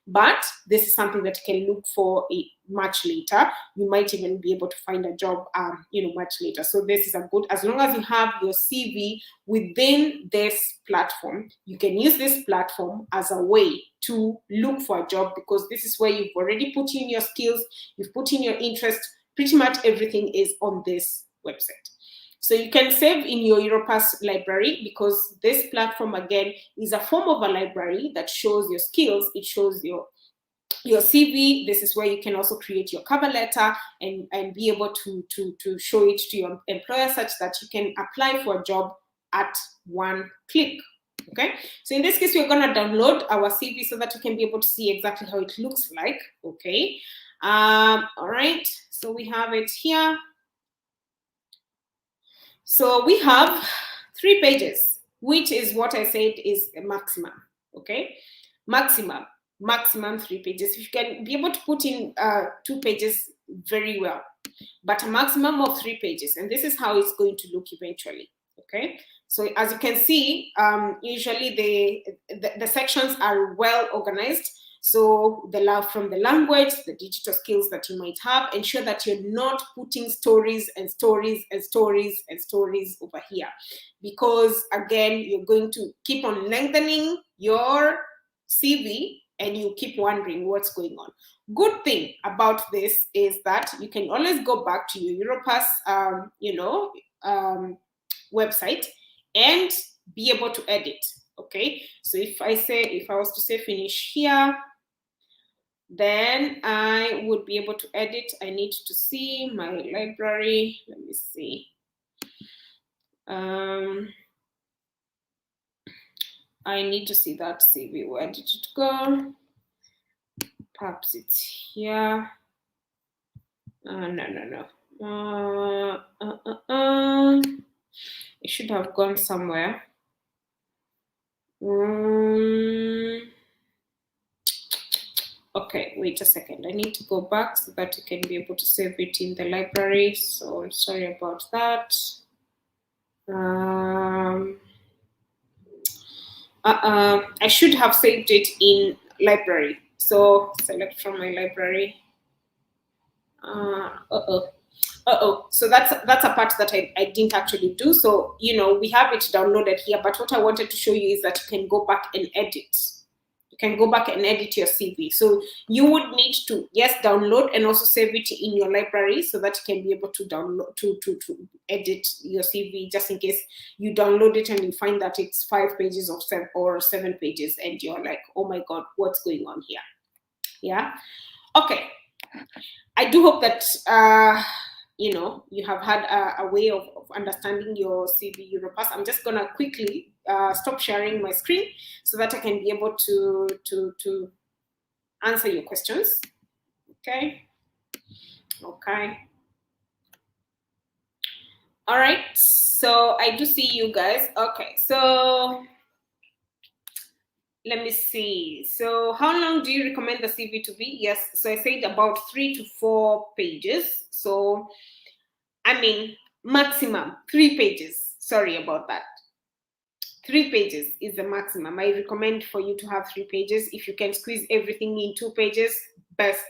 But this is something that you can look for much later. You might even be able to find a job, much later. So this is a good, as long as you have your CV within this platform, you can use this platform as a way to look for a job, because this is where you've already put in your skills, you've put in your interest. Pretty much everything is on this website. So you can save in your Europass library, because this platform, again, is a form of a library that shows your skills. It shows your CV. This is where you can also create your cover letter and be able to show it to your employer, such that you can apply for a job at one click. Okay, so in this case, we're going to download our CV so that you can be able to see exactly how it looks like. Okay, all right, so we have it here. So we have 3 pages, which is what I said is a maximum. Okay, maximum 3 pages. You can be able to put in 2 pages very well, but a maximum of 3 pages, and this is how it's going to look eventually. Okay, so as you can see, usually the sections are well organized. So from the language, the digital skills that you might have, ensure that you're not putting stories and stories and stories and stories over here, because again, you're going to keep on lengthening your CV and you keep wondering what's going on. Good thing about this is that you can always go back to your Europass, website and be able to edit. Okay, so if I was to say finish here, then I would be able to edit. I need to see my library. Let me see. I need to see that CV. Where did it go? Perhaps it's here. No. It should have gone somewhere. Okay, wait a second. I need to go back so that you can be able to save it in the library. So I'm sorry about that. I should have saved it in library. So select from my library. So that's a part that I didn't actually do. So, we have it downloaded here, but what I wanted to show you is that you can go back and edit. You can go back and edit your CV. So you would need to, yes, download and also save it in your library so that you can be able to download, to edit your CV, just in case you download it and you find that it's 5 pages or 7 pages and you're like, oh my God, what's going on here? Yeah. Okay. I do hope that, you have had a way of understanding your CV Europass. I'm just gonna quickly stop sharing my screen so that I can be able to answer your questions. Okay. All right. So I do see you guys. Okay. So let me see. So how long do you recommend the CV to be? Yes. So I said about 3 to 4 pages. So I mean, maximum 3 pages. Sorry about that. 3 pages is the maximum. I recommend for you to have 3 pages. If you can squeeze everything in 2 pages, best.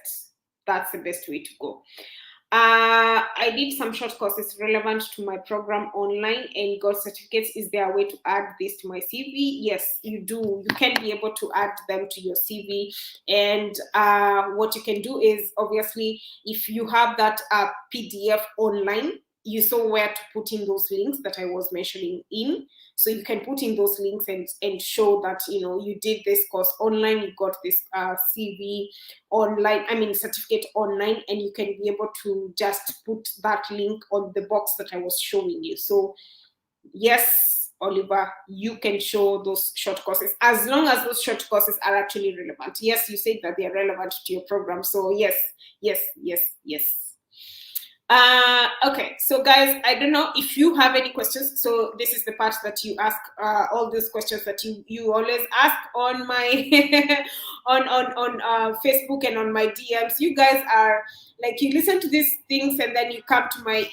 That's the best way to go. I did some short courses relevant to my program online and got certificates. Is there a way to add this to my CV? Yes, you do. You can be able to add them to your CV. And what you can do is, obviously, if you have that PDF online, you saw where to put in those links that I was mentioning in. So you can put in those links and show that, you know, you did this course online, you got this CV online, I mean certificate online, and you can be able to just put that link on the box that I was showing you. So yes, Oliver, you can show those short courses as long as those short courses are actually relevant. Yes, you said that they are relevant to your program. So yes, yes, yes, yes. Okay, so guys, I don't know if you have any questions. So this is the part that you ask all those questions that you always ask on my on Facebook and on my DMs. You guys are like, you listen to these things and then you come to my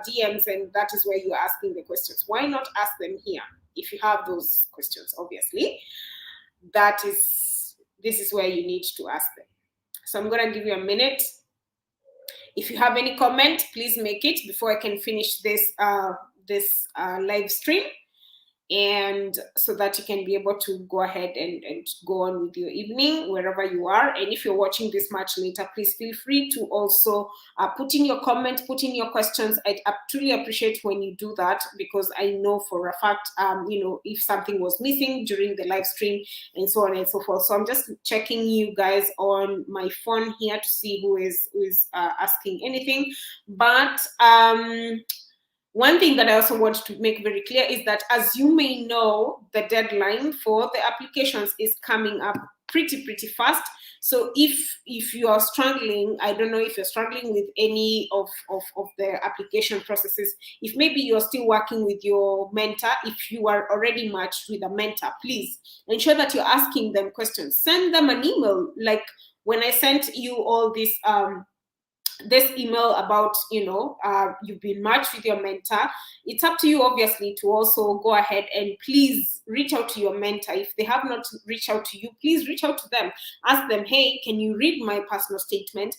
DMs, and that is where you're asking the questions. Why not ask them here if you have those questions? Obviously, this is where you need to ask them. So I'm gonna give you a minute. If you have any comment, please make it before I can finish this live stream, and so that you can be able to go ahead and go on with your evening wherever you are. And if you're watching this much later, please feel free to also put in your comment, put in your questions. I truly appreciate when you do that, because I know for a fact, you know, if something was missing during the live stream and so on and so forth. So I'm just checking you guys on my phone here to see who is asking anything. But one thing that I also want to make very clear is that, as you may know, the deadline for the applications is coming up pretty fast. So if you are struggling, I don't know if you're struggling with any of the application processes, if maybe you're still working with your mentor, if you are already matched with a mentor, please ensure that you're asking them questions. Send them an email, like when I sent you all this email about, you know, you've been matched with your mentor. It's up to you, obviously, to also go ahead and please reach out to your mentor. If they have not reached out to you, please reach out to them. Ask them, hey, can you read my personal statement?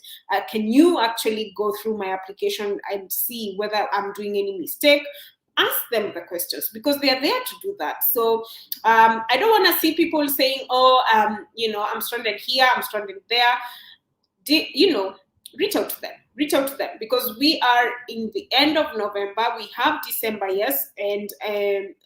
Can you actually go through my application and see whether I'm doing any mistake? Ask them the questions, because they are there to do that. So I don't want to see people saying, oh, you know, I'm stranded here, I'm stranded there. You know, reach out to them, because we are in the end of November. We have December, yes, and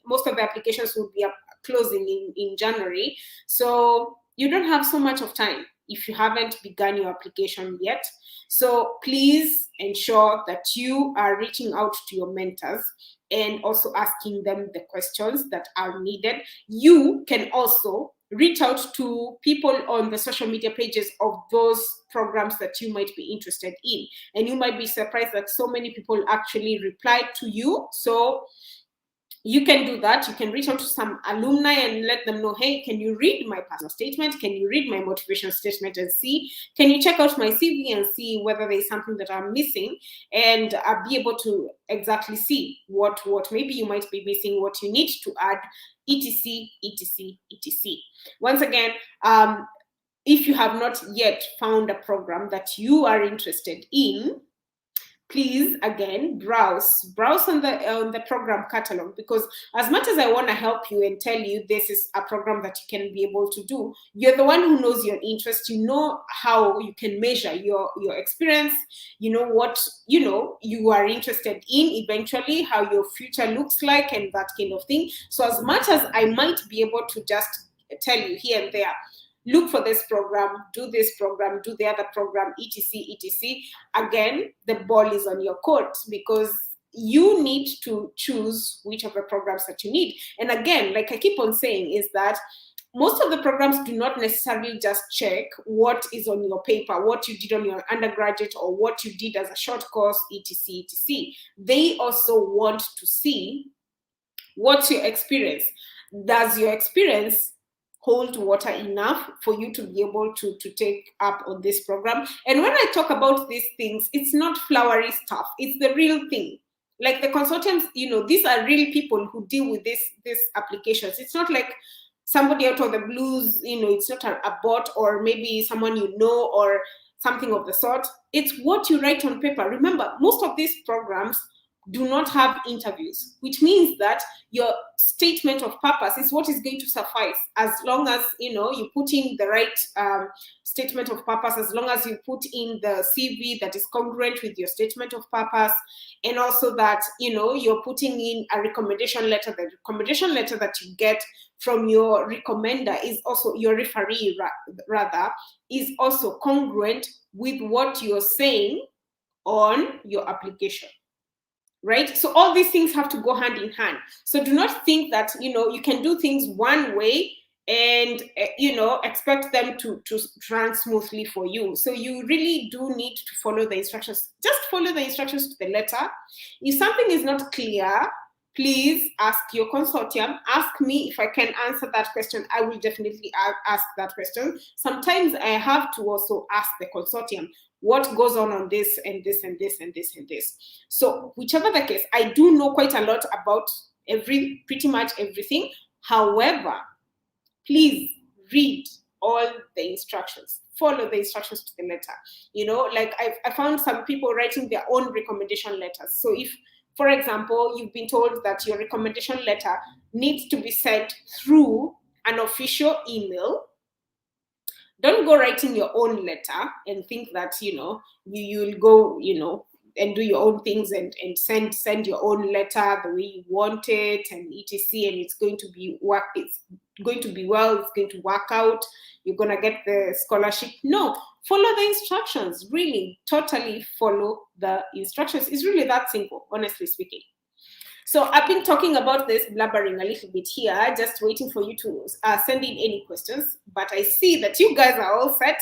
most of the applications will be closing in January. So you don't have so much of time if you haven't begun your application yet. So please ensure that you are reaching out to your mentors and also asking them the questions that are needed. You can also reach out to people on the social media pages of those programs that you might be interested in. And you might be surprised that so many people actually replied to you. So you can do that. You can reach out to some alumni and let them know, hey, can you read my personal statement? Can you read my motivation statement and see? Can you check out my CV and see whether there's something that I'm missing, and be able to exactly see what maybe you might be missing, what you need to add, etc, etc, etc. Once again, if you have not yet found a program that you are interested in, please again browse on the program catalog, because as much as I want to help you and tell you this is a program that you can be able to do, you're the one who knows your interest. You know how you can measure your experience. You know what you are interested in eventually, how your future looks like, and that kind of thing. So as much as I might be able to just tell you here and there, look for this program, do this program, do the other program, etc, etc. Again, the ball is on your court, because you need to choose which of the programs that you need. And again, like I keep on saying, is that most of the programs do not necessarily just check what is on your paper, what you did on your undergraduate, or what you did as a short course, etc, etc. They also want to see what's your experience. Does your experience hold water enough for you to be able to take up on this program? And when I talk about these things, it's not flowery stuff. It's the real thing. Like the consortiums, these are real people who deal with these applications. It's not like somebody out of the blues, it's not a bot or maybe someone or something of the sort. It's what you write on paper. Remember, most of these programs do not have interviews, which means that your statement of purpose is what is going to suffice, as long as you put in the right statement of purpose, as long as you put in the CV that is congruent with your statement of purpose, and also that you're putting in a recommendation letter. The recommendation letter that you get from your recommender is also your referee, rather, is also congruent with what you're saying on your application. Right? So all these things have to go hand in hand. So do not think that you can do things one way and expect them to run smoothly for you. So you really do need to follow the instructions. Just follow the instructions to the letter. If something is not clear, please ask your consortium. Ask me. If I can answer that question, I will definitely ask that question. Sometimes I have to also ask the consortium what goes on this and this and this and this and this. So whichever the case, I do know quite a lot about pretty much everything. However, please read all the instructions. Follow the instructions to the letter. Like I found some people writing their own recommendation letters. So if, for example, you've been told that your recommendation letter needs to be sent through an official email, don't go writing your own letter and think that you'll go and do your own things and send your own letter the way you want it and etc, and it's going to be well, it's going to work out, you're going to get the scholarship. No, follow the instructions. Really, totally follow the instructions. It's really that simple, honestly speaking. So I've been talking about this, blabbering a little bit here, just waiting for you to send in any questions. But I see that you guys are all set,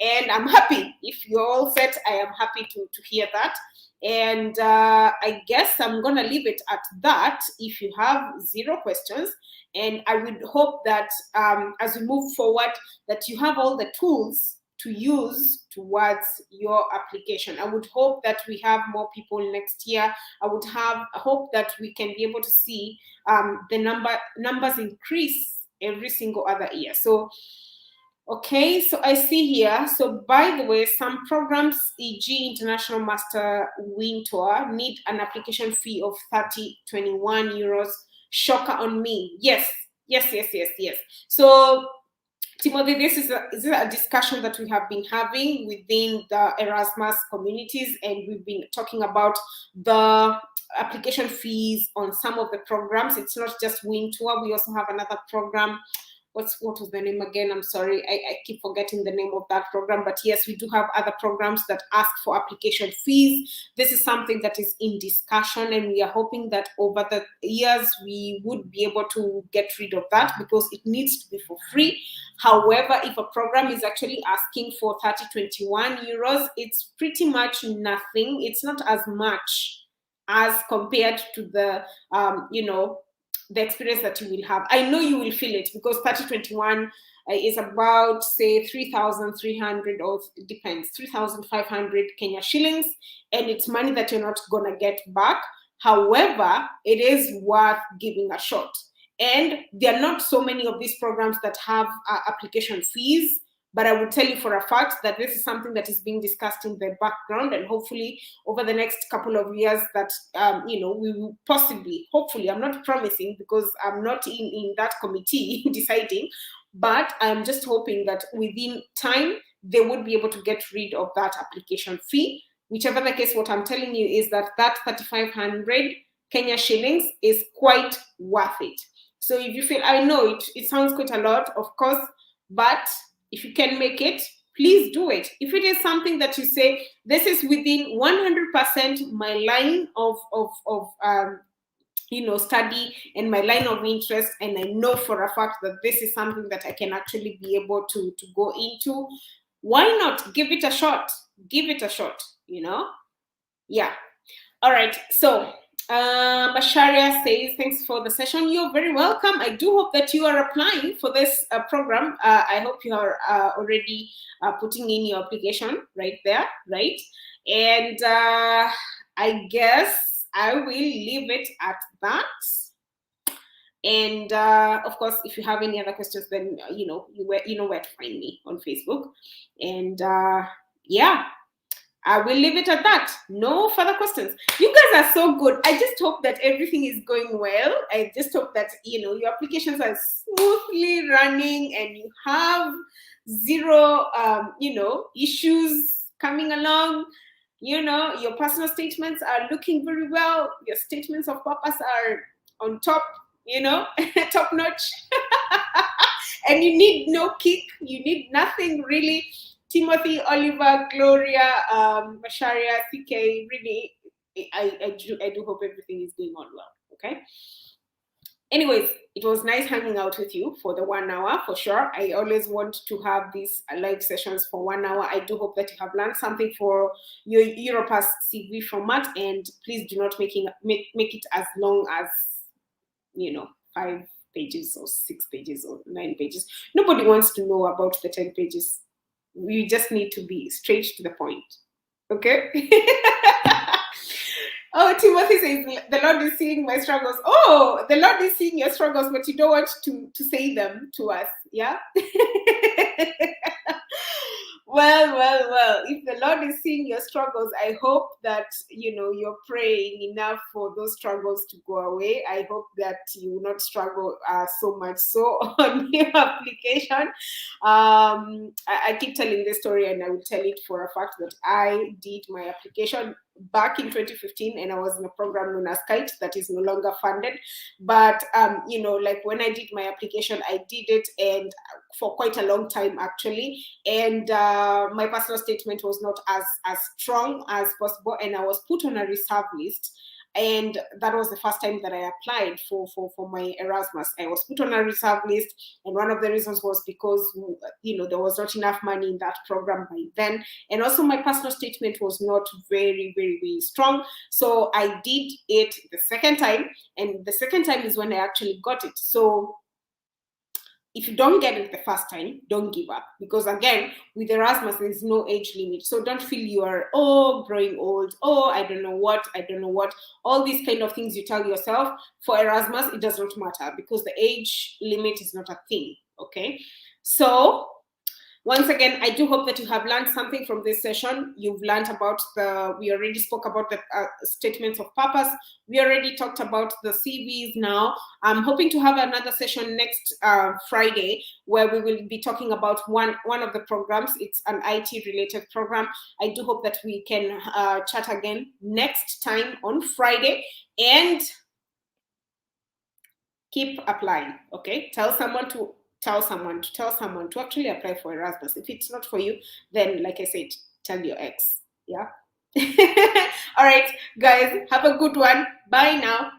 and I'm happy. If you're all set, I am happy to hear that. And I guess I'm going to leave it at that if you have zero questions. And I would hope that as we move forward, that you have all the tools to use towards your application. I would hope that we have more people next year. I would hope that we can be able to see the numbers increase every single other year. So, okay, so I see here. So by the way, some programs, e.g. International Master Wing Tour, need an application fee of 21 euros. Shocker on me. Yes. So Timothy, this is a discussion that we have been having within the Erasmus communities, and we've been talking about the application fees on some of the programs. It's not just Wing Tour. We also have another program. What was the name again? I'm sorry, I keep forgetting the name of that program. But yes, we do have other programs that ask for application fees. This is something that is in discussion, and we are hoping that over the years we would be able to get rid of that, because it needs to be for free. However, if a program is actually asking for 21 euros, it's pretty much nothing. It's not as much as compared to the the experience that you will have. I know you will feel it, because 21 is about, say, 3,300, or it depends, 3,500 Kenya shillings, and it's money that you're not gonna get back. However, it is worth giving a shot. And there are not so many of these programs that have application fees, but I would tell you for a fact that this is something that is being discussed in the background, and hopefully over the next couple of years that, we will possibly, hopefully, I'm not promising because I'm not in that committee deciding, but I'm just hoping that within time, they would be able to get rid of that application fee. Whichever the case, what I'm telling you is that 3,500 Kenya shillings is quite worth it. So if you feel, I know it sounds quite a lot, of course, but if you can make it, please do it. If it is something that you say, this is within 100% my line of study and my line of interest, and I know for a fact that this is something that I can actually be able to go into, why not give it a shot? Give it a shot, Yeah. All right. So Basharia says, thanks for the session. You're very welcome. I do hope that you are applying for this program. I hope you are already putting in your application right there, right? And I guess I will leave it at that. And of course, if you have any other questions, then you know where to find me on Facebook. And yeah, I will leave it at that. No further questions. You guys are so good. I just hope that everything is going well. I just hope that your applications are smoothly running and you have zero issues coming along. Your personal statements are looking very well. Your statements of purpose are on top, top notch. And you need no kick. You need nothing really. Timothy, Oliver, Gloria, Masharia, CK, really, I do hope everything is going on well. Okay. Anyways, it was nice hanging out with you for the 1 hour for sure. I always want to have these live sessions for 1 hour. I do hope that you have learned something for your Europass CV format, and please do not make it as long as 5 pages or 6 pages or 9 pages. Nobody wants to know about the 10 pages. We just need to be straight to the point. Okay? Oh, Timothy says, the Lord is seeing my struggles. Oh, the Lord is seeing your struggles, but you don't want to say them to us. Yeah? Well, if the Lord is seeing your struggles, I hope that you're praying enough for those struggles to go away. I hope that you will not struggle so much so on your application. I keep telling this story, and I will tell it for a fact that I did my application back in 2015, and I was in a program known as Kite that is no longer funded. But like when I did my application, I did it and for quite a long time actually, and my personal statement was not as strong as possible, and I was put on a reserve list. And that was the first time that I applied for my Erasmus. I was put on a reserve list, and one of the reasons was because there was not enough money in that program by then, and also my personal statement was not very, very, very strong. So I did it the second time, and the second time is when I actually got it. So if you don't get it the first time, don't give up, because again, with Erasmus, there's no age limit. So don't feel you are growing old. I don't know what. All these kind of things you tell yourself. For Erasmus, it does not matter because the age limit is not a thing. Okay, so once again, I do hope that you have learned something from this session. You've learned about we already spoke about the statements of purpose. We already talked about the CVs now. I'm hoping to have another session next Friday where we will be talking about one of the programs. It's an IT related program. I do hope that we can chat again next time on Friday, and keep applying. Okay, tell someone to actually apply for Erasmus. If it's not for you, then like I said, tell your ex. Yeah. All right, guys, have a good one. Bye now.